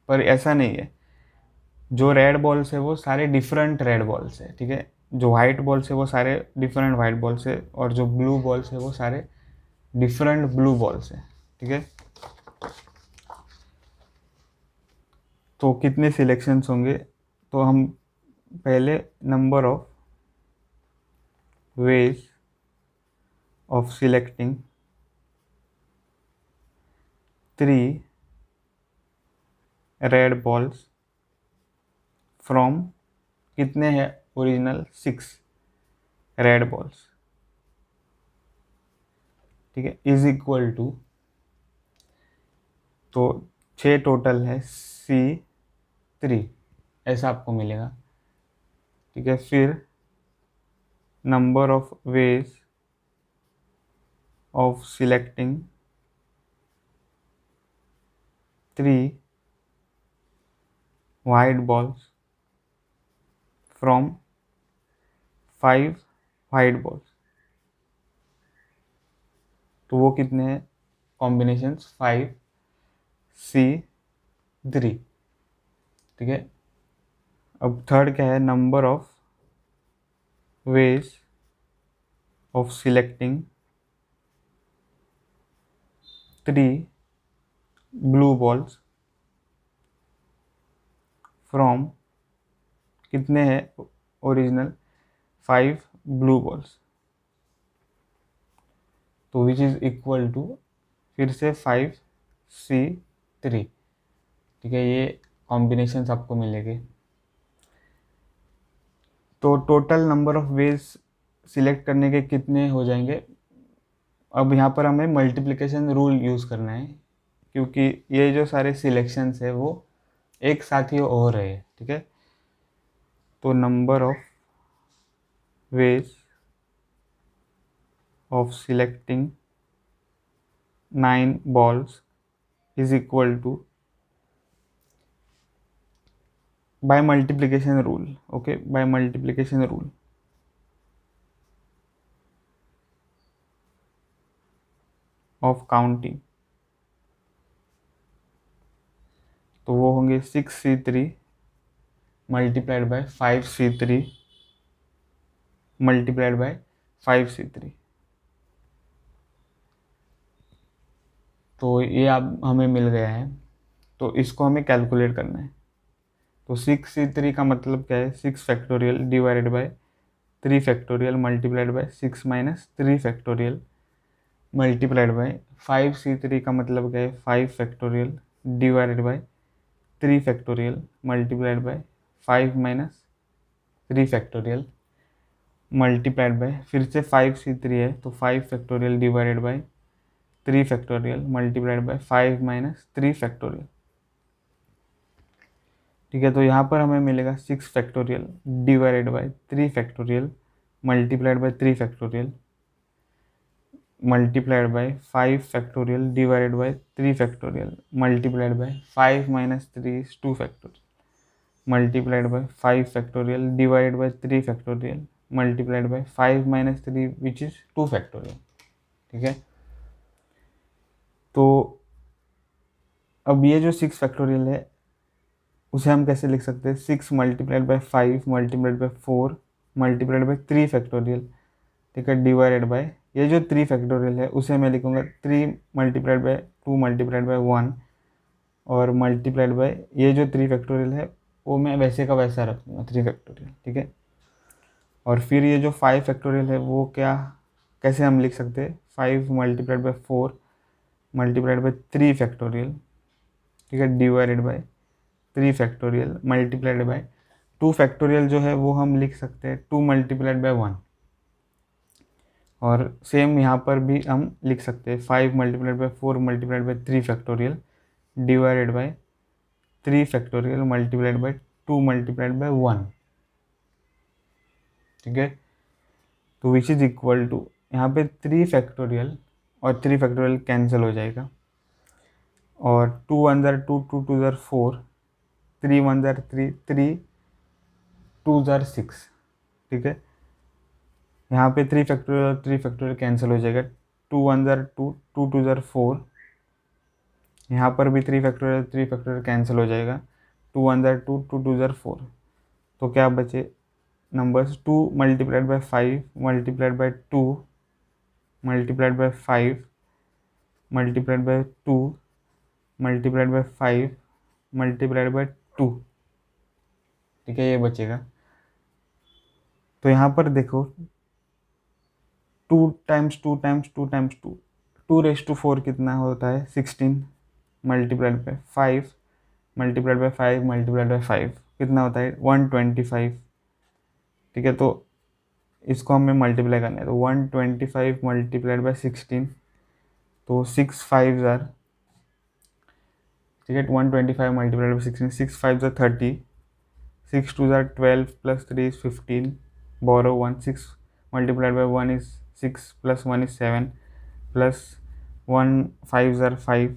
पर ऐसा नहीं है, जो रेड बॉल्स है वो सारे डिफरेंट रेड बॉल्स है, ठीक है। जो वाइट बॉल्स है वो सारे डिफरेंट वाइट बॉल्स है, और जो ब्लू बॉल्स है वो सारे डिफरेंट ब्लू बॉल्स है, ठीक है। तो कितने सिलेक्शंस होंगे, तो हम पहले number of ways of selecting 3 red balls from, कितने हैं ओरिजिनल 6 रेड बॉल्स, ठीक है, इज इक्वल टू, तो 6 टोटल है C3, ऐसा आपको मिलेगा, ठीक है। फिर number of ways of selecting 3 white balls from 5 white balls. तो वो कितने हैं कॉम्बिनेशंस? 5C3। ठीक है। अब थर्ड क्या है? Number of ways of selecting 3 blue balls from कितने हैं ओरिजिनल? 5 blue balls. तो विच इज इक्वल टू फिर से 5C3। ठीक है, ये कॉम्बिनेशंस आपको मिलेंगे। तो total number of veg select करने के कितने हो जाएंगे? अब यहाँ पर हमें मल्टीप्लिकेशन रूल यूज़ करना है, क्योंकि ये जो सारे सिलेक्शंस है वो एक साथ ही हो रहे हैं। ठीक है, तो number of ways of selecting 9 balls is equal to by multiplication rule. Okay, by multiplication rule of counting, तो वो होंगे 6C3 multiplied by 5C3 multiplied by 5C3। तो ये अब हमें मिल गया है, तो इसको हमें कैलकुलेट करना है। तो 6C3 का मतलब क्या है? 6 factorial divided by 3 factorial multiplied bye 6 minus 3 factorial multiplied bye 5C3 का मतलब क्या है? 5 factorial divided by 3 factorial multiplied by 5 minus 3 factorial multiplied bye फिर से 5C3 है, तो 5 factorial divided by 3 factorial multiplied by 5 minus 3 factorial. ठीक है, तो यहाँ पर हमें मिलेगा 6 factorial divided by 3 factorial multiplied by 3 factorial multiplied by 5 factorial divided by 3 factorial multiplied by 5 minus 3 is 2 factorial multiplied by 5 factorial divided by 3 factorial multiplied by 5 minus 3 which is 2 factorial. ठीक है, तो अब ये जो 6 फैक्टोरियल है उसे हम कैसे लिख सकते हैं? 6 multiplied by 5 multiplied by 4 multiplied by 3 factorial. ठीक है, डिवाइडेड बाय ये जो 3 फैक्टोरियल है उसे मैं लिखूंगा 3 मल्टीप्लाइड बाय 2 मल्टीप्लाइड बाय 1 और मल्टीप्लाइड बाय ये जो 3 फैक्टोरियल है वो मैं वैसे का वैसा रख दूँगा 3 फैक्टोरियल। ठीक है, और फिर ये जो 5 फैक्टोरियल है वो क्या कैसे हम लिख सकते हैं? 5 multiplied by 4 multiplied by 3 factorial. ठीक है, divided by 3 factorial multiplied by 2 factorial जो है वो हम लिख सकते हैं 2 मल्टीप्लाइड बाय 1। और सेम यहाँ पर भी हम लिख सकते हैं 5 multiplied by 4 multiplied by 3 factorial divided by 3 factorial multiplied by 2 multiplied by 1। ठीक है, तो विच इज इक्वल टू यहाँ पे 3 फैक्टोरियल और 3 फैक्टोरियल कैंसिल हो जाएगा और 2 1 जार 2 2 2 जार 4 3 1 जार 3 3 2 जार 6। ठीक है, यहाँ पे 3 फैक्टोरियल और 3 फैक्टोरियल कैंसिल हो जाएगा। 2 1 जार 2 2 2 जार 4, यहाँ पर भी 3 फैक्टोरियल कैंसिल हो जाएगा। 2 1 जार 2 2 2 जार 4, तो क्या बचे numbers? 2 multiplied by 5 multiplied by 2 multiplied by 5 multiplied by 2 multiplied by 5 multiplied by 2। ठीक है, ये बचेगा। तो यहाँ पर देखो 2 टाइम्स 2 टाइम्स 2 टाइम्स 2 2⁴ कितना होता है? 16 multiplied by 5 multiplied by 5 multiplied by 5 कितना होता है? 125। ठीक है, तो इसको हमें मल्टीप्लाई करना है, तो 125 मल्टीप्लाइड बाय 16, तो 6 5 जार। ठीक है, 125 multiplied by 16, 6 5 jar 30, 6 2 jar 12 plus 3 is 15, borrow 1, 6 multiplied by 1 is 6 plus 1 is 7 plus 1 5 jar 5,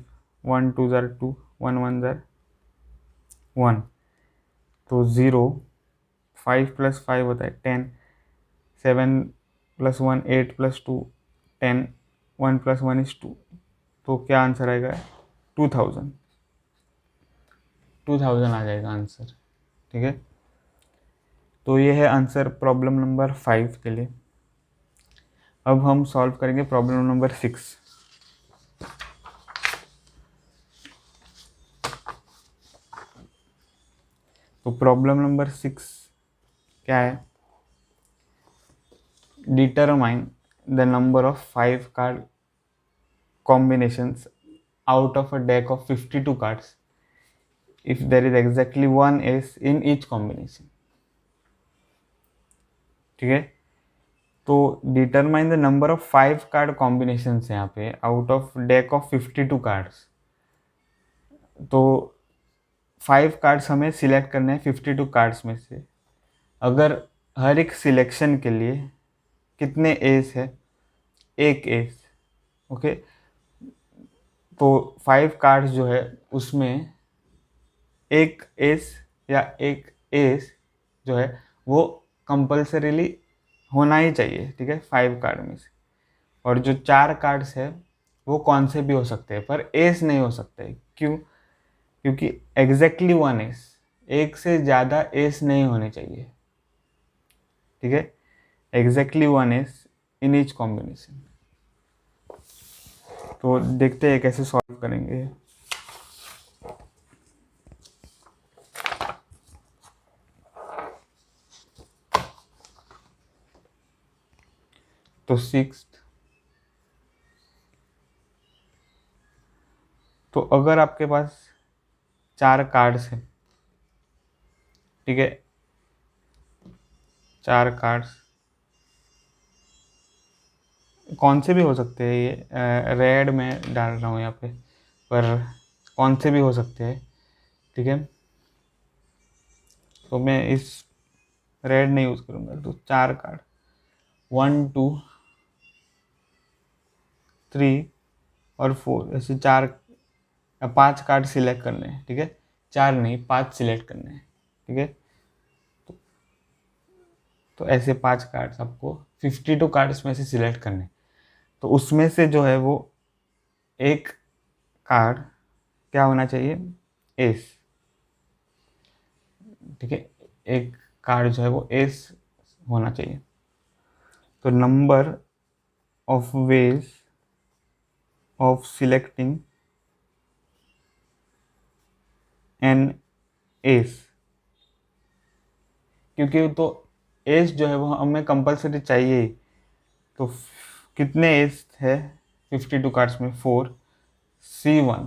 1 2 jar 2, 1 1 jar 1। तो 0, 5 + 5 होता है 10, 7 + 1 8 + 2 10, 1 + 1 is 2। तो क्या आंसर आएगा? 2000। 2000 आ जाएगा आंसर। ठीक है, तो ये है आंसर प्रॉब्लम नंबर 5 के लिए। अब हम सॉल्व करेंगे प्रॉब्लम नंबर 6। तो प्रॉब्लम नंबर 6 क्या है? Determine the number of 5 card combinations out of a deck of 52 cards if there is exactly one ace in each combination। ठीक है, तो determine the number of 5 card combination है यहाँ पे out of deck of 52 cards. तो 5 कार्ड्स हमें सिलेक्ट करने हैं 52 कार्ड्स में से। अगर हर एक सिलेक्शन के लिए कितने एस है? एक एस। ओके, तो 5 कार्ड्स जो है उसमें एक एस या एक एस जो है वो कंपल्सरीली होना ही चाहिए। ठीक है, 5 कार्ड में से। और जो 4 कार्ड्स है वो कौन से भी हो सकते हैं, पर एस नहीं हो सकते। क्यों? क्योंकि एग्जैक्टली 1 एस, एक से ज़्यादा एस नहीं होने चाहिए। ठीक है, exactly 1 S in each combination. तो देखते हैं कैसे सॉल्व करेंगे। तो 6, तो अगर आपके पास 4 कार्ड्स हैं, ठीक है, 4 कार्ड्स कौन से भी हो सकते हैं, ये रेड में डाल रहा हूँ यहाँ पे, पर कौन से भी हो सकते हैं। ठीक है, तो मैं इस रेड नहीं यूज़ करूँगा। तो 4 कार्ड 1 2 3 और 4 ऐसे 4 या 5 कार्ड सिलेक्ट करने हैं। ठीक है, 4 नहीं 5 सिलेक्ट करने हैं। ठीक है, तो ऐसे 5 कार्ड्स आपको 52 कार्ड्स में से सिलेक्ट करने हैं। तो उसमें से जो है वो एक कार्ड क्या होना चाहिए? एस। ठीक है, एक कार्ड जो है वो एस होना चाहिए। तो number of ways of selecting N S, क्योंकि तो एस जो है वो हमें कंपलसरी चाहिए ही। तो कितने एस है 52 कार्ड्स में? 4, C1।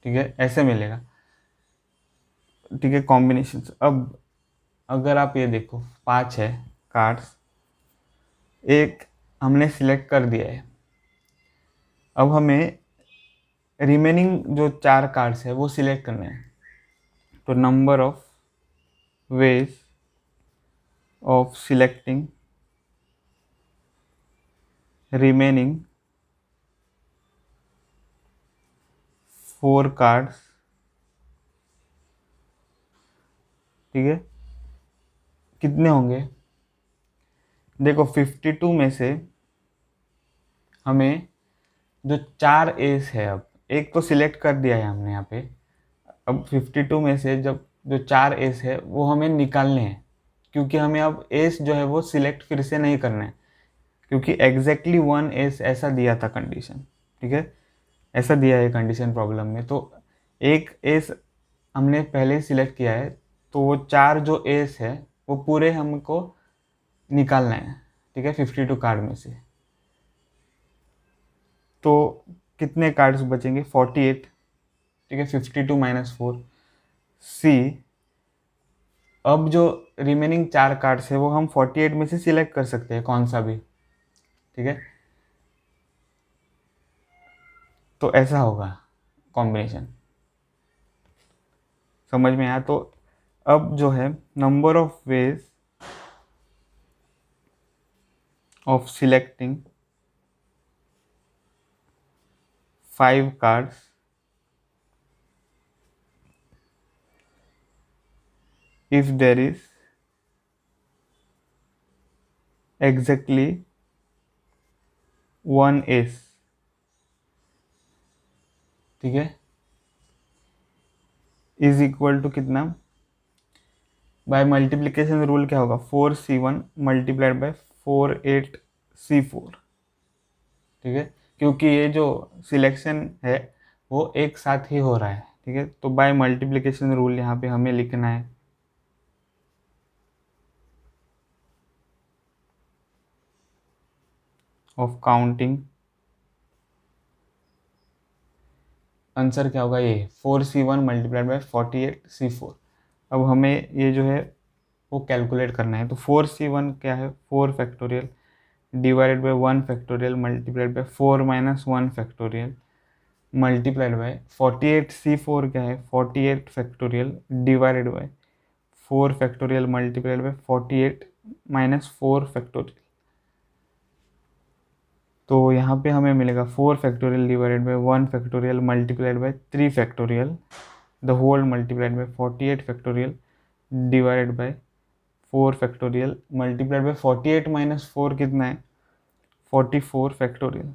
ठीक है, ऐसे मिलेगा। ठीक है, कॉम्बिनेशन। अब अगर आप ये देखो 5 है कार्ड्स, एक हमने सिलेक्ट कर दिया है। अब हमें रिमेनिंग जो 4 कार्ड्स है वो सिलेक्ट करने हैं। तो number of ways of selecting remaining 4 cards. ठीक है, कितने होंगे? देखो 52 में से हमें जो 4 एस है, अब एक तो सिलेक्ट कर दिया है हमने यहाँ पे। अब 52 में से जब जो 4 एस है वो हमें निकालने हैं, क्योंकि हमें अब एस जो है वो सिलेक्ट फिर से नहीं करना है, क्योंकि एग्जैक्टली 1 एस ऐसा दिया था कंडीशन। ठीक है, ऐसा दिया है कंडीशन प्रॉब्लम में। तो एक एस हमने पहले सिलेक्ट किया है, तो वो 4 जो एस है वो पूरे हमको निकालना है। ठीक है, 52 कार्ड में से। तो कितने कार्ड्स बचेंगे? 48। ठीक है, 52 - 4 सी। अब जो रिमेनिंग 4 कार्ड्स है वो हम 48 में से सिलेक्ट कर सकते हैं कौन सा भी। ठीक है, तो ऐसा होगा कॉम्बिनेशन। समझ में आया? तो अब जो है number of ways of selecting 5 cards if there is exactly one s, ठीक है, इज इक्वल टू कितना, बाय मल्टीप्लिकेशन रूल क्या होगा, 4c1 मल्टीप्लाइड बाय 48c4, ठीक है, क्योंकि ये जो सिलेक्शन है वो एक साथ ही हो रहा है, ठीक है, तो बाय मल्टीप्लिकेशन रूल यहाँ पे हमें लिखना है ऑफ काउंटिंग, आंसर क्या होगा, ये 4c1 मल्टीप्लाइड बाय 48c4। अब हमें ये जो है वो कैलकुलेट करना है, तो 4c1 क्या है, 4 factorial divided by 1 factorial multiplied by 4 minus 1 factorial multiplied by 48c4 क्या है, 48 factorial divided by 4 factorial multiplied by 48 minus 4 factorial. तो यहाँ पे हमें मिलेगा 4 factorial divided by 1 factorial multiplied by 3 factorial the whole multiplied by 48 factorial divided by 4 factorial multiplied by 48 minus 4 कितना है, 44 फैक्टोरियल,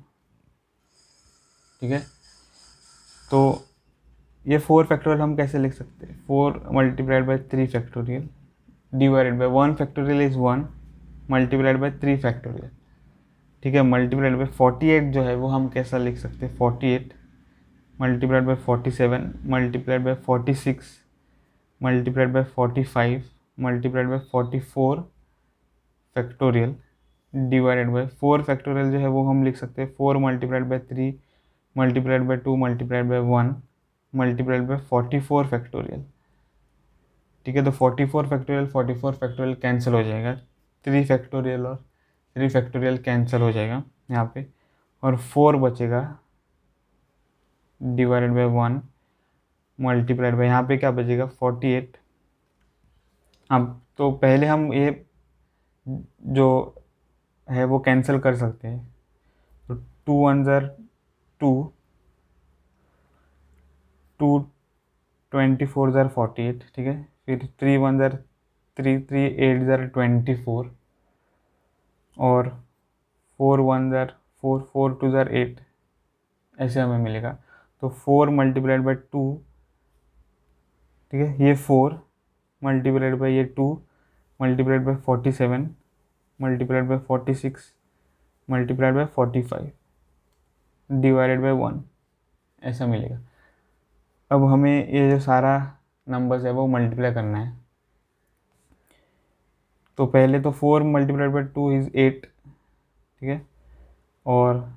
ठीक है। तो ये 4 फैक्टोरियल हम कैसे लिख सकते हैं, 4 multiplied by 3 factorial divided by 1 factorial is 1 multiplied by 3 factorial, ठीक है, मल्टीप्लाइड बाय 48 जो है वो हम कैसा लिख सकते हैं, 48 multiplied by 47 multiplied by 46 multiplied by 45 multiplied by 44 factorial divided by 4 factorial जो है वो हम लिख सकते हैं 4 multiplied by 3 multiplied by 2 multiplied by 1 multiplied bye 44 factorial, ठीक है। तो 44 फैक्टोरियल कैंसिल हो जाएगा, 3 फैक्टोरियल और 3 फैक्टोरियल कैंसिल हो जाएगा यहाँ पे, और 4 बचेगा डिवाइडेड बाय 1 मल्टीप्लाइड बाय, यहाँ पे क्या बचेगा 48। अब तो पहले हम ये जो है वो कैंसिल कर सकते हैं, तो 2 1 ज़र 2, 2 24 ज़र 48, ठीक है, फिर 3 1 ज़र 3 3 8 ज़र 24 और 4 1 ज़र 4 4 2 ज़र 8, ऐसे हमें मिलेगा। तो 4 मल्टीप्लाइड बाय 2, ठीक है, ये 4 मल्टीप्लाइड बाय ये 2 multiplied bye 47 multiplied by 46 multiplied by 45 divided by 1, ऐसा मिलेगा। अब हमें ये जो सारा नंबर्स है वो मल्टीप्लाई करना है, तो पहले तो 4 मल्टीप्लाइड बाय 2 इज़ 8, ठीक है, और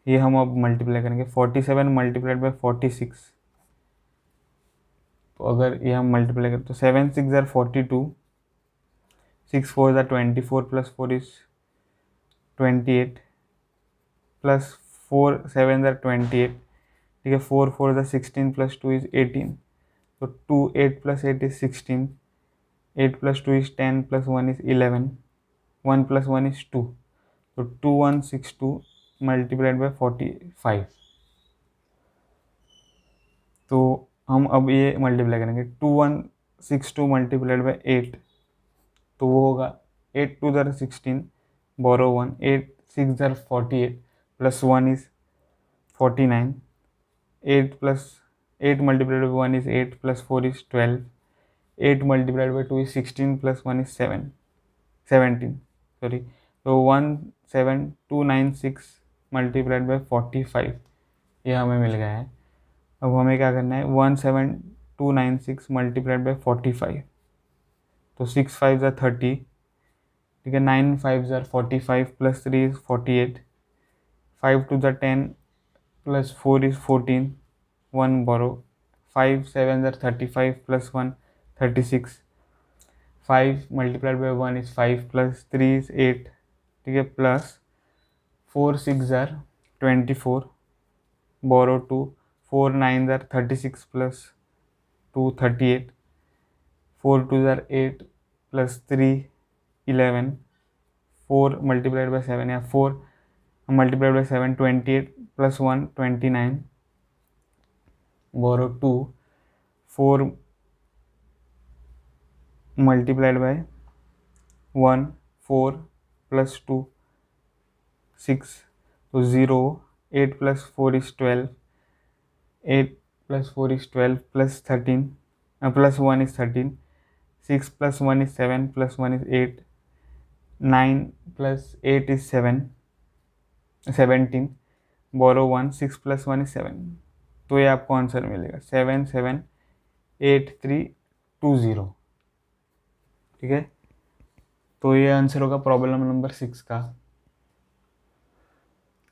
ये हम अब मल्टीप्लाई करेंगे 47 मल्टीप्लाइड बाय 46, तो अगर ये हम मल्टीप्लाई करें तो 7 6 ज़र 42, 6 4 ज़र 24 प्लस 4 इज 28 प्लस 4 7 ज़र 28, ठीक है, 4 4 ज़र 16 प्लस 2 इज 18, तो 2 8 plus 8 is 16, 8 plus 2 is 10 plus 1 is 11, 1 plus 1 is 2, तो 2162 मल्टीप्लाइड बाय 45। तो हम अब ये मल्टीप्लाई करेंगे 2162 मल्टीप्लाइड बाय 8, तो वो होगा 8 2 ज़र 16 बोरो 1, 8 6 ज़र 48 plus 1 is 49, 8 plus 8 multiplied by 1 is 8 plus 4 is 12, 8 multiplied by 2 is 16 plus 1 is 17, sorry, तो 17296 मल्टीप्लाइड बाय 45 ये हमें मिल गया है। अब हमें क्या करना है, 17296 मल्टीप्लाइड बाय 45, तो 6 5 ज़र 30, ठीक है, 9 5 ज़र 45 प्लस 3 इज 48, 5 2 ज़र 10 प्लस 4 इज 14, 1 बोरो, 5 7 ज़र 35 plus 1 36, 5 multiplied by 1 is 5 plus 3 is 8, ठीक है, प्लस 4 6 ज़र 24 बोरो 2, 4 9 ज़र 36 प्लस 2 38, 4 2 ज़र 8 प्लस 3 11, 4 मल्टीप्लाइड बाय 7 या 4 multiplied by 7 28 plus 1 29 borrow 2, 4 multiplied by 1, 4 plus 2 6, तो 0, 8 plus 4 is 12, 8 plus 4 is 12 plus 13 plus 1 is 13, 6 plus 1 is 7 plus 1 is 8, 9 plus 8 is 17, borrow 1, 6 plus 1 is 7, तो ये आपको आंसर मिलेगा 778320। ठीक है, तो ये आंसर होगा प्रॉब्लम नंबर 6 का।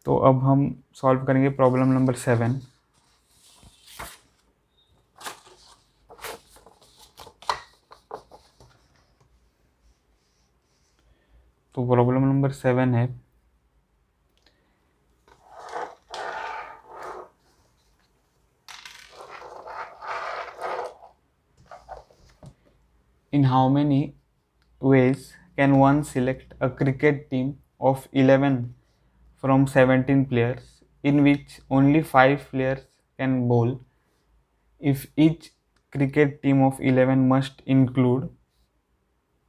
तो अब हम सॉल्व करेंगे प्रॉब्लम नंबर 7। तो प्रॉब्लम नंबर 7 है, in how many ways can one select a cricket team of 11 from 17 players in which only 5 players can bowl if each cricket team of 11 must include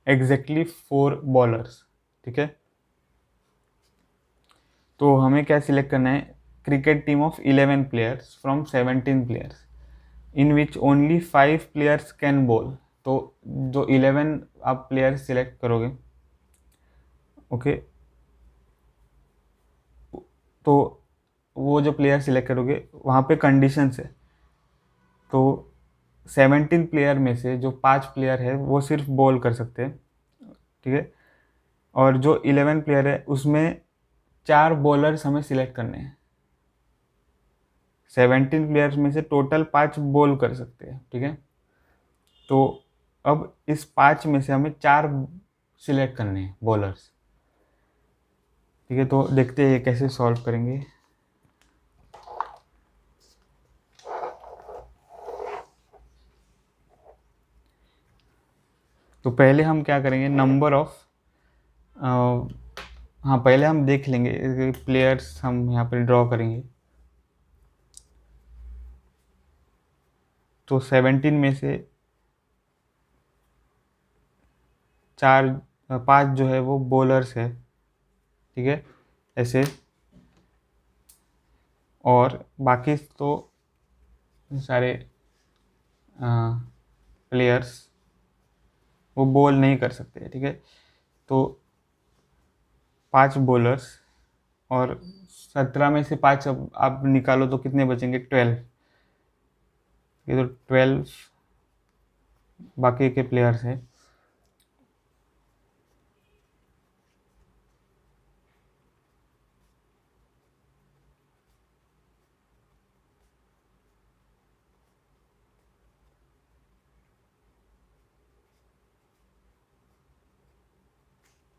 exactly 4 bowlers। ठीक है, तो हमें क्या सिलेक्ट करना है, cricket team of 11 players from 17 players in which only 5 players can ball. तो जो 11 आप प्लेयर्स सिलेक्ट करोगे, ओके, तो वो जो प्लेयर सिलेक्ट करोगे वहाँ पे कंडीशंस है। तो 17 प्लेयर में से जो 5 प्लेयर है वो सिर्फ बॉल कर सकते हैं। ठीक है, और जो 11 प्लेयर है उसमें 4 बॉलर्स हमें सिलेक्ट करने हैं। 17 प्लेयर्स में से टोटल 5 बॉल कर सकते हैं। ठीक है, तो अब इस 5 में से हमें 4 सिलेक्ट करने हैं बॉलर्स। ठीक है, तो देखते हैं ये कैसे सॉल्व करेंगे। तो पहले हम क्या करेंगे, नंबर ऑफ, हाँ पहले हम देख लेंगे प्लेयर्स, हम यहाँ पर ड्रॉ करेंगे। तो 17 में से 5 जो है वो बॉलर्स है। ठीक है, ऐसे, और बाकी तो सारे प्लेयर्स वो बॉल नहीं कर सकते। ठीक है, तो 5 बॉलर्स, और 17 में से 5 अब आप निकालो तो कितने बचेंगे, 12। ये तो 12 बाकी के प्लेयर्स हैं।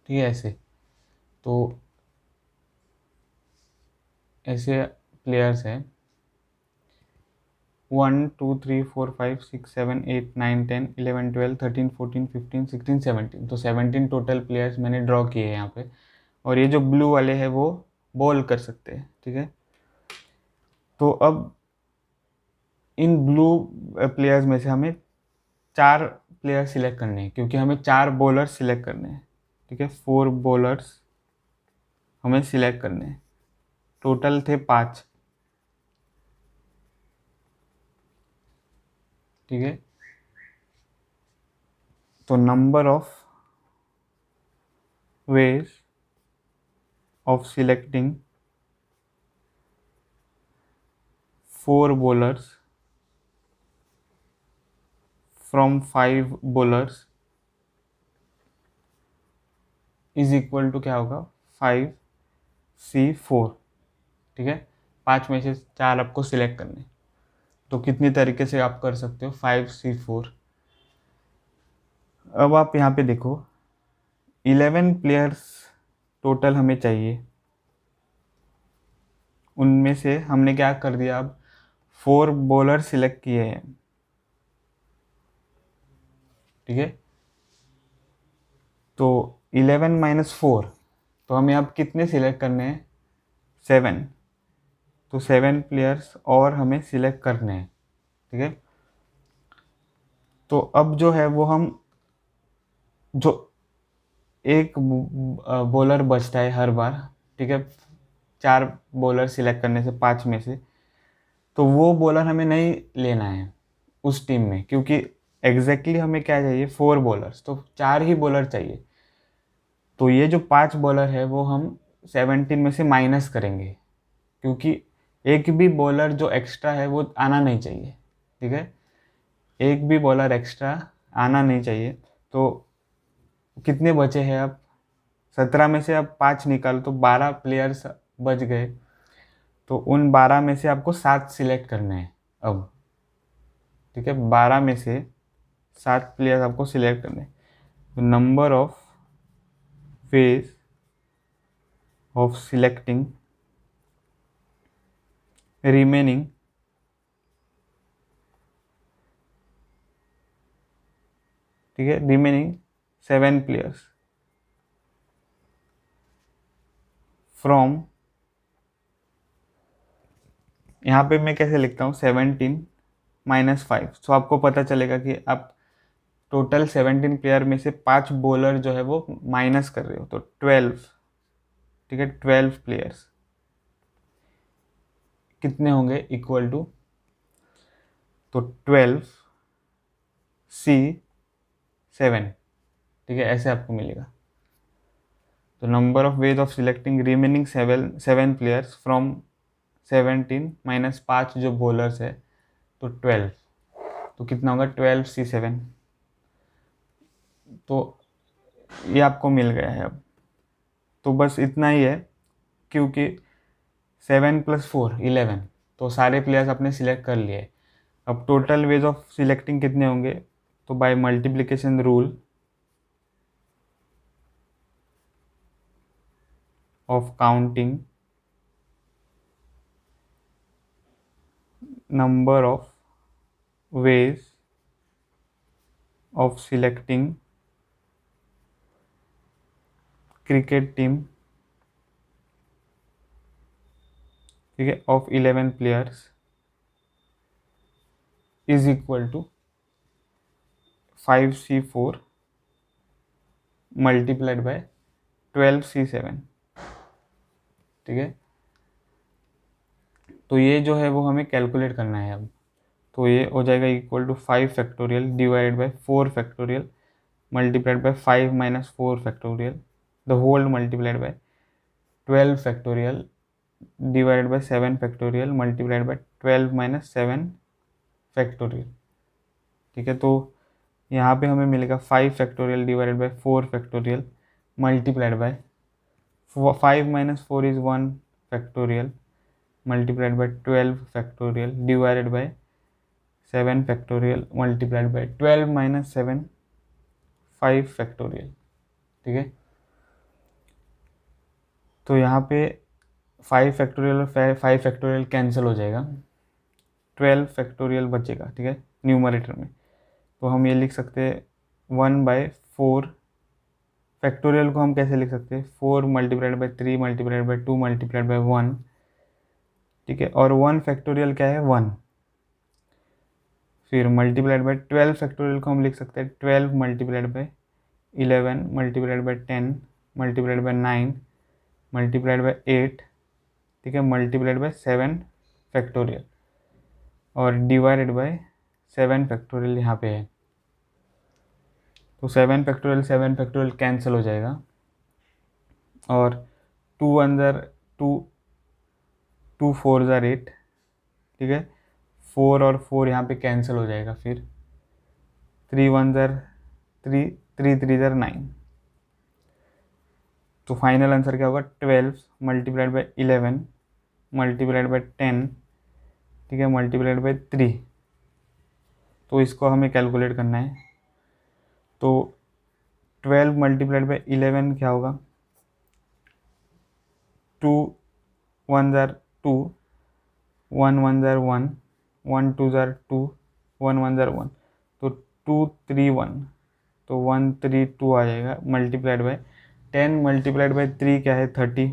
ठीक है, ऐसे, तो ऐसे प्लेयर्स हैं 1 2 3 4 5 6 7 8 9 10 11 12 13 14 15 16 17। तो 17 टोटल प्लेयर्स मैंने ड्रॉ किए हैं यहाँ पे, और ये जो ब्लू वाले हैं वो बॉल कर सकते हैं। ठीक है, तो अब इन ब्लू प्लेयर्स में से हमें 4 प्लेयर सिलेक्ट करने हैं, क्योंकि हमें 4 बॉलर सिलेक्ट करने हैं। ठीक है, 4 बॉलर्स हमें सिलेक्ट करने हैं, टोटल थे 5। ठीक है, तो number of ways of selecting 4 bowlers from 5 bowlers is equal to क्या होगा, 5C4। ठीक है, 5 में से 4 आपको सिलेक्ट करने, तो कितनी तरीके से आप कर सकते हो, 5C4। अब आप यहाँ पे देखो 11 प्लेयर्स टोटल हमें चाहिए, उनमें से हमने क्या कर दिया, अब 4 बॉलर सिलेक्ट किए हैं। ठीक है, तो 11 माइनस 4, तो हमें अब कितने सिलेक्ट करने हैं, 7। तो 7 प्लेयर्स और हमें सिलेक्ट करने हैं। ठीक है, तो अब जो है वो हम जो एक बॉलर बचता है हर बार, ठीक है, 4 बॉलर सिलेक्ट करने से 5 में से, तो वो बॉलर हमें नहीं लेना है उस टीम में, क्योंकि एग्जैक्टली हमें क्या चाहिए, 4 बॉलर्स, तो 4 ही बॉलर चाहिए। तो ये जो 5 बॉलर है वो हम 17 में से माइनस करेंगे, क्योंकि एक भी बॉलर जो एक्स्ट्रा है वो आना नहीं चाहिए, ठीक है, एक भी बॉलर एक्स्ट्रा आना नहीं चाहिए। तो कितने बचे हैं अब, 17 में से अब 5 निकालो तो 12 प्लेयर्स बच गए। तो उन 12 में से आपको 7 सिलेक्ट करने हैं अब, ठीक है, 12 में से 7 प्लेयर्स आपको सिलेक्ट करने हैं। तो number of ways of selecting remaining ठीक है, रिमेनिंग 7 प्लेयर्स फ्रॉम, यहाँ पे मैं कैसे लिखता हूँ, 17 - 5। तो आपको पता चलेगा कि आप टोटल 17 प्लेयर में से 5 बॉलर जो है वो माइनस कर रहे हो, तो 12, ठीक है, 12 प्लेयर्स कितने होंगे, इक्वल टू, तो 12C7, ठीक है, ऐसे आपको मिलेगा। तो number of ways of selecting remaining 7 players from 17 - 5 जो बॉलर्स है, तो 12, तो कितना होगा, 12C7। तो ये आपको मिल गया है अब। तो बस इतना ही है, क्योंकि 7 + 4 11, तो सारे प्लेयर्स आपने सिलेक्ट कर लिए। अब टोटल वेज ऑफ सिलेक्टिंग कितने होंगे, तो by multiplication rule of counting number of ways of selecting cricket team, ठीक है, of 11 players is equal to 5C4 multiplied by 12C7, ठीक है। तो ये जो है वो हमें कैलकुलेट करना है अब। तो ये हो जाएगा equal to 5 factorial divided by 4 factorial multiplied by 5 - 4 factorial the whole multiplied by 12 factorial divided by 7 factorial multiplied by 12 - 7 factorial, ठीक है। तो यहाँ पे हमें मिलेगा 5 factorial divided by 4 factorial multiplied by 5 - 4 is 1 factorial multiplied by 12 factorial divided by 7 factorial multiplied by 12 - 7 5 factorial, ठीक है। तो यहाँ पे 5 फैक्टोरियल और 5 फैक्टोरियल कैंसिल हो जाएगा, 12 फैक्टोरियल बचेगा, ठीक है, न्यूमरेटर में। तो हम ये लिख सकते हैं 1/4 फैक्टोरियल को हम कैसे लिख सकते हैं, 4 multiplied by 3 multiplied by 2 multiplied by 1, ठीक है, और 1 फैक्टोरियल क्या है, 1। फिर मल्टीप्लाइड बाई 12 फैक्टोरियल को हम लिख सकते हैं 12 multiplied by 11 multiplied by 10 multiplied by 9 multiplied by 8, ठीक है, मल्टीप्लाइड बाई 7 फैक्टोरियल और डिवाइडेड बाई 7 फैक्टोरियल यहाँ पे है। तो 7 फैक्टोरियल कैंसिल हो जाएगा और 2 1 ज़र 2, 2 4 ज़र 8, ठीक है, 4 और 4 यहाँ पे कैंसिल हो जाएगा। फिर 3 1 ज़र 3, 3 3 ज़र 9। तो फाइनल आंसर क्या होगा, 12 मल्टीप्लाइड बाई 11 मल्टीप्लाइड बाई 10, ठीक है, मल्टीप्लाइड बाई 3। तो इसको हमें कैलकुलेट करना है। तो 12 मल्टीप्लाइड बाई 11 क्या होगा, 2 1 ज़र 2, 1 1 ज़र 1, 1 2 ज़र 2, 1 1 ज़र 1, तो 2 3 1, तो 1 3 2 आ जाएगा मल्टीप्लाइड बाई 10 मल्टीप्लाइड बाई 3 क्या है, 30।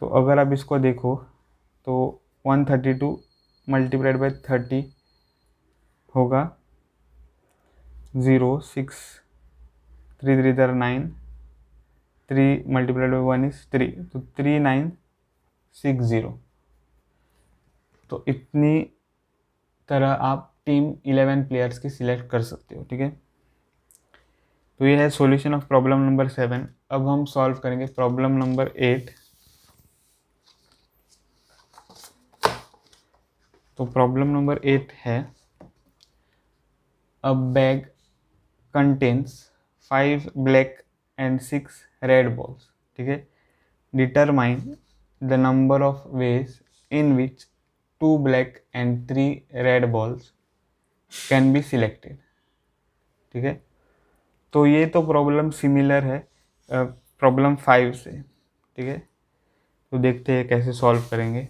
तो अगर आप इसको देखो तो 132 मल्टीप्लाइड बाई 30 होगा 0 6 3 3 are 9, 3 multiplied by 1 is 3, तो 3960। तो इतनी तरह आप टीम 11 प्लेयर्स की सिलेक्ट कर सकते हो, ठीक है। तो ये है सॉल्यूशन ऑफ प्रॉब्लम नंबर 7। अब हम सॉल्व करेंगे प्रॉब्लम नंबर 8। तो प्रॉब्लम नंबर 8 है, अ bag contains 5 black and 6 red balls, ठीक है। Determine the number of ways in which 2 black and 3 red balls can be selected, ठीक है। तो ये तो प्रॉब्लम सिमिलर है प्रॉब्लम 5 से, ठीक है। तो देखते हैं कैसे सॉल्व करेंगे।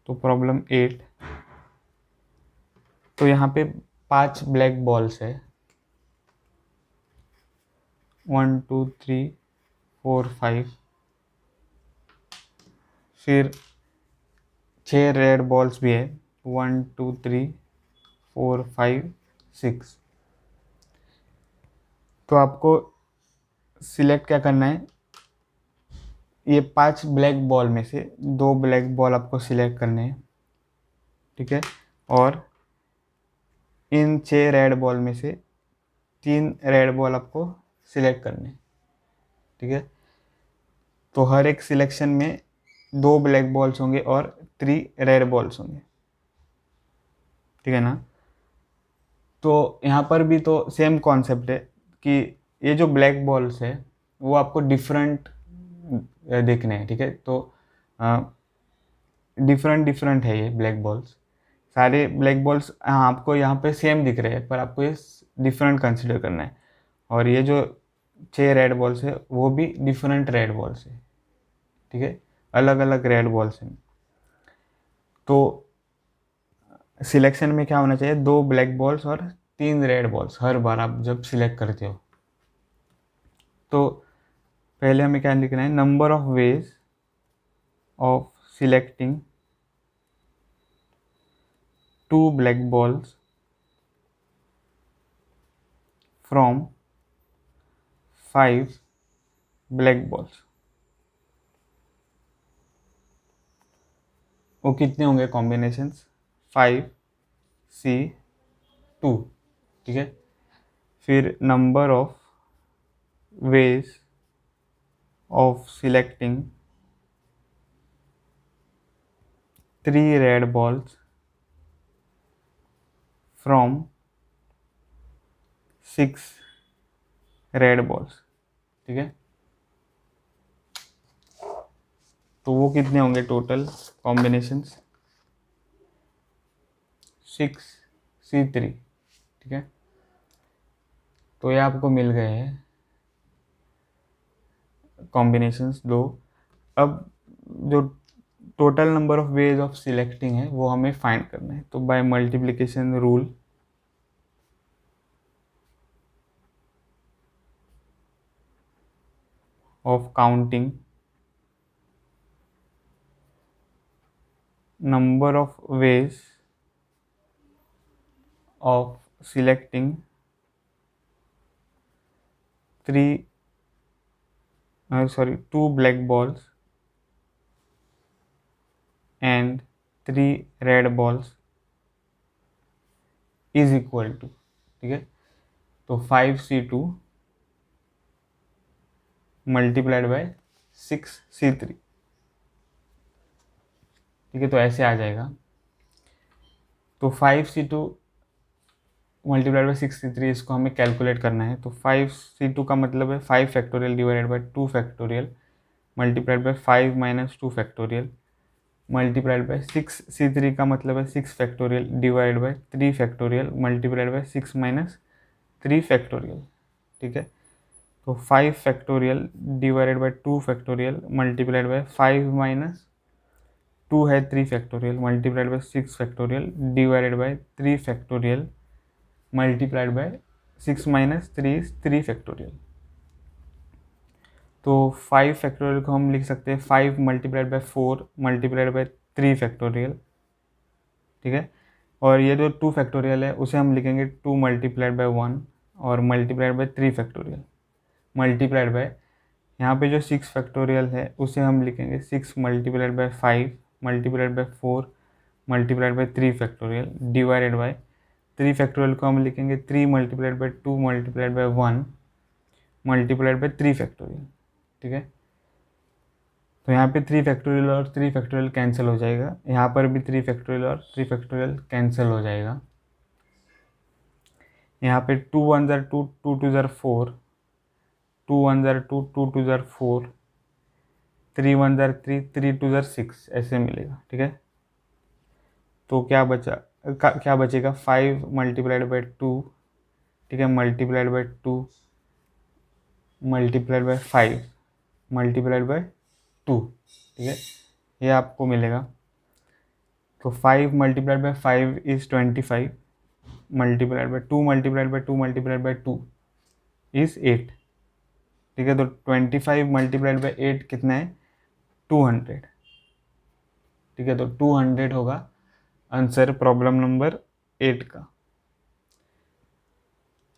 तो प्रॉब्लम 8, तो यहाँ पे 5 ब्लैक बॉल्स है, 1 2 3 4 5, फिर 6 रेड बॉल्स भी है, 1 2 3 4 5 6। तो आपको सिलेक्ट क्या करना है, ये 5 ब्लैक बॉल में से 2 ब्लैक बॉल आपको सिलेक्ट करने हैं, ठीक है। और इन 6 रेड बॉल में से 3 रेड बॉल आपको सिलेक्ट करने हैं, ठीक है। तो हर एक सिलेक्शन में 2 ब्लैक बॉल्स होंगे और 3 रेड बॉल्स होंगे, ठीक है ना। तो यहाँ पर भी तो सेम कॉन्सेप्ट है कि ये जो ब्लैक बॉल्स है वो आपको डिफरेंट देखने हैं, ठीक है। तो डिफरेंट डिफरेंट है ये ब्लैक बॉल्स, सारे ब्लैक बॉल्स हाँ आपको यहाँ पे सेम दिख रहे हैं, पर आपको ये डिफरेंट कंसिडर करना है। और ये जो 6 रेड बॉल्स है वो भी डिफरेंट रेड बॉल्स है, ठीक है, अलग अलग रेड बॉल्स हैं। तो सिलेक्शन में क्या होना चाहिए, 2 ब्लैक बॉल्स और 3 रेड बॉल्स हर बार आप जब सिलेक्ट करते हो। तो पहले हमें क्या लिखना है, number of ways of selecting 2 black balls from 5 black balls. वो कितने होंगे कॉम्बिनेशंस, 5C2, ठीक है। फिर number of ways of selecting 3 red balls from 6 red balls, ठीक है। तो वो कितने होंगे टोटल कॉम्बिनेशंस, 6C3, ठीक है। तो ये आपको मिल गए हैं कॉम्बिनेशंस 2। अब जो total number of ways of selecting है वो हमें फाइंड करना है। तो by multiplication rule of counting number of ways of selecting 2 black balls and 3 red balls is equal to, ठीक है। तो 5C2 मल्टीप्लाइड बाय 6C3, ठीक है। तो ऐसे आ जाएगा। तो 5C2 मल्टीप्लाइड बाय 6C3 इसको हमें कैलकुलेट करना है। तो 5C2 का मतलब है 5 factorial divided bye 2 factorial multiplied by 5 minus 2 factorial multiplied bye 6C3 का मतलब है 6 factorial divide by 3 factorial multiplied bye 6 minus 3 factorial, ठीक है। तो 5 factorial divided bye 2 factorial multiplied by 5 minus 2 है 3 factorial multiplied bye 6 factorial divided by 3 factorial multiplied bye 6 minus 3 is 3 factorial. तो 5 फैक्टोरियल को हम लिख सकते हैं 5 multiplied by 4 multiplied by 3 factorial, ठीक है। और ये जो 2 फैक्टोरियल है उसे हम लिखेंगे 2 मल्टीप्लाइड बाय 1 और multiplied by 3 factorial multiplied bye, यहाँ पे जो 6 फैक्टोरियल है उसे हम लिखेंगे 6 multiplied by 5 multiplied by 4 multiplied by 3 factorial divided by 3 factorial को हम लिखेंगे 3 multiplied by 2 multiplied by 1 multiplied by 3 factorial. ठीक है, तो यहाँ पे 3 फैक्टोरियल और 3 फैक्टोरियल कैंसिल हो जाएगा, यहाँ पर भी 3 फैक्टोरियल और 3 फैक्टोरियल कैंसिल हो जाएगा। यहाँ पे 2 1 ज़र 2 2 2 ज़र 4 2 1 ज़र 2 2 2 ज़र 4 3 1 ज़र 3 3 2 ज़र 6 ऐसे मिलेगा। ठीक है, तो क्या बचेगा 5 मल्टीप्लाइड बाई 2। ठीक है, multiplied by 2 multiplied by 5 multiplied by 2। ठीक है, ये आपको मिलेगा। तो 5 multiplied by 5 is 25 multiplied by 2 multiplied by 2 multiplied by 2 is 8। ठीक है, तो 25 मल्टीप्लाइड बाई 8 कितना है 200। ठीक है, तो 200 होगा आंसर प्रॉब्लम नंबर 8 का।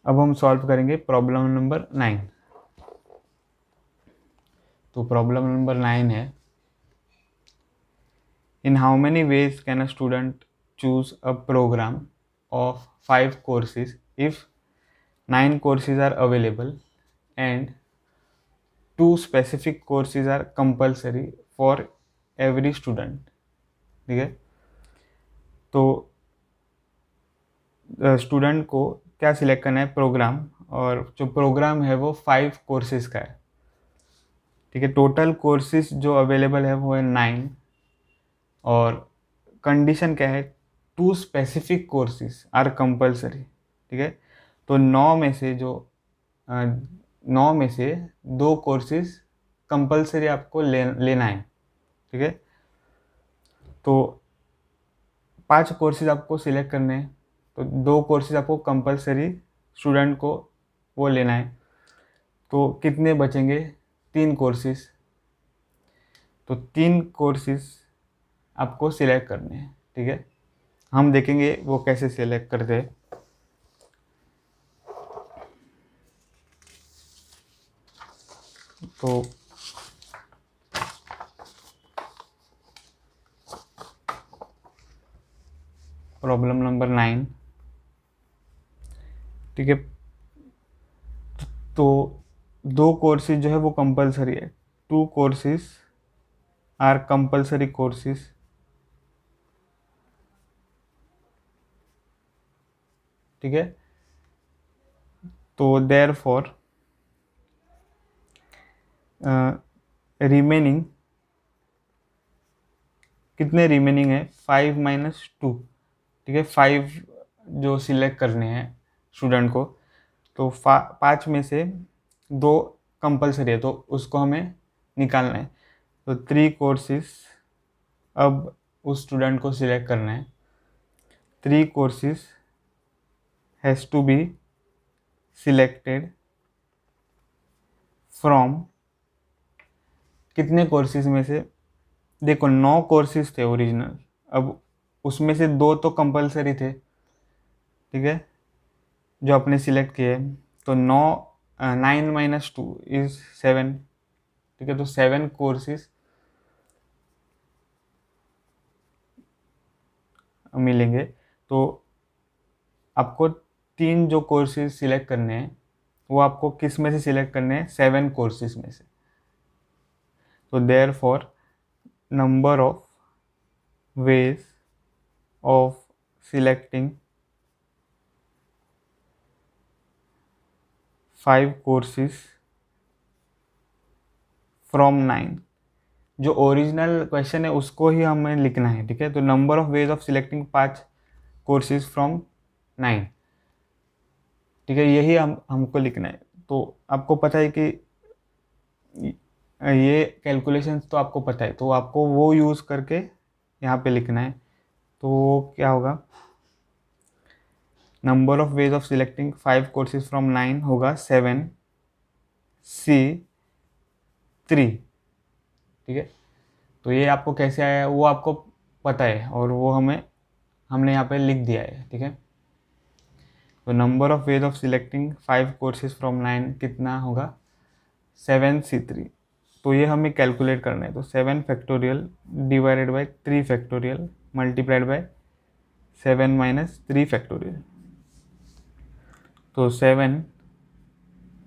अब हम सॉल्व करेंगे प्रॉब्लम नंबर 9। तो प्रॉब्लम नंबर 9 है, in how many ways can a student choose a program of 5 courses if 9 courses are available and 2 specific courses are compulsory for every student। ठीक है, तो स्टूडेंट को क्या सिलेक्ट करना है प्रोग्राम, और जो प्रोग्राम है वो 5 कोर्सेज का है। ठीक है, टोटल कोर्सेज जो अवेलेबल है वो है 9 और कंडीशन क्या है 2 स्पेसिफिक कोर्सेज आर कंपलसरी। ठीक है, तो 9 में से 2 कोर्सेज कंपलसरी आपको लेना है। ठीक है, तो 5 कोर्सेज आपको सिलेक्ट करने हैं, तो 2 कोर्सेज आपको कंपलसरी स्टूडेंट को वो लेना है। तो कितने बचेंगे 3 कोर्सेज, तो 3 कोर्सेज आपको सिलेक्ट करने हैं। ठीक है, हम देखेंगे वो कैसे सिलेक्ट करते हैं। तो प्रॉब्लम नंबर 9। ठीक है, तो 2 कोर्सेज जो है वो कंपलसरी है, 2 कोर्सेज आर कंपलसरी कोर्सेज। ठीक है, तो देयरफॉर रिमेनिंग कितने रिमेनिंग है 5 माइनस 2। ठीक है, 5 जो सिलेक्ट करने हैं स्टूडेंट को, तो 5 में से 2 कंपलसरी है तो उसको हमें निकालना है। तो 3 कोर्सेज अब उस स्टूडेंट को सिलेक्ट करना है। 3 courses has to be selected from, कितने कोर्सेज में से, देखो 9 कोर्सेज थे ओरिजिनल, अब उसमें से 2 तो कंपलसरी थे। ठीक है, जो आपने सिलेक्ट किए, तो 9 माइनस 2 इज 7। ठीक है, तो 7 कोर्सेज मिलेंगे। तो आपको 3 जो कोर्सेज सिलेक्ट करने हैं वो आपको किस में से सिलेक्ट करने हैं 7 कोर्सेज में से। तो therefore number of ways of selecting 5 courses from 9, जो ओरिजिनल क्वेश्चन है उसको ही हमें लिखना है। ठीक है, तो number of ways of selecting 5 courses from 9। ठीक है, यही हमको लिखना है। तो आपको पता है कि ये कैलकुलेशंस तो आपको पता है, तो आपको वो यूज़ करके यहाँ पे लिखना है। तो क्या होगा, number of ways of selecting 5 courses from 9 होगा 7 C 3। ठीक है, तो ये आपको कैसे आया वो आपको पता है और वो हमें हमने यहाँ पे लिख दिया है, ठीक है। तो number of ways of selecting 5 courses from 9 कितना होगा, 7C3। तो ये हमें कैलकुलेट करना है। तो 7 factorial divided by 3 factorial multiplied by 7 minus 3 factorial. तो 7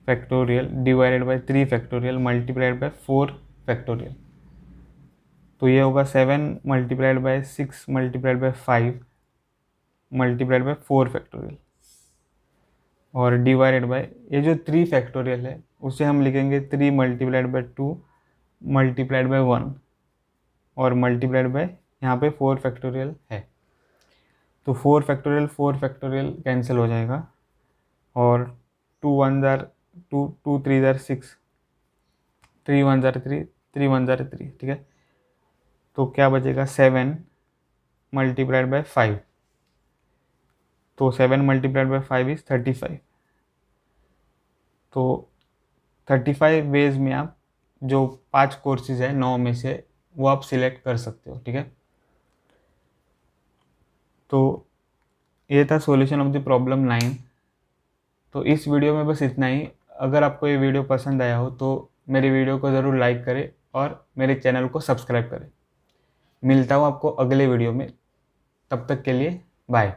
factorial divided by 3 factorial multiplied by 4 factorial. तो ये होगा 7 multiplied by 6 multiplied by 5 multiplied by 4 factorial, और डिवाइडेड बाई ये जो 3 फैक्टोरियल है उसे हम लिखेंगे 3 मल्टीप्लाइड बाई 2 मल्टीप्लाइड बाई 1 और मल्टीप्लाइड बाई यहाँ पे 4 फैक्टोरियल है। तो 4 फैक्टोरियल कैंसिल हो जाएगा, और 2 1 जार 2 2 3 जार 6, 3 1 जार 3, 3 1 जार 3, ठीक है। तो क्या बचेगा, 7 मल्टीप्लाइड बाई 5। तो 7 मल्टीप्लाइड बाई 5 इज 35। तो 35 वेज में आप जो 5 कोर्सेज है 9 में से वो आप सिलेक्ट कर सकते हो, ठीक है। तो ये था सॉल्यूशन ऑफ द प्रॉब्लम 9। तो इस वीडियो में बस इतना ही। अगर आपको ये वीडियो पसंद आया हो तो मेरे वीडियो को ज़रूर लाइक करें और मेरे चैनल को सब्सक्राइब करें। मिलता हूँ आपको अगले वीडियो में, तब तक के लिए बाय।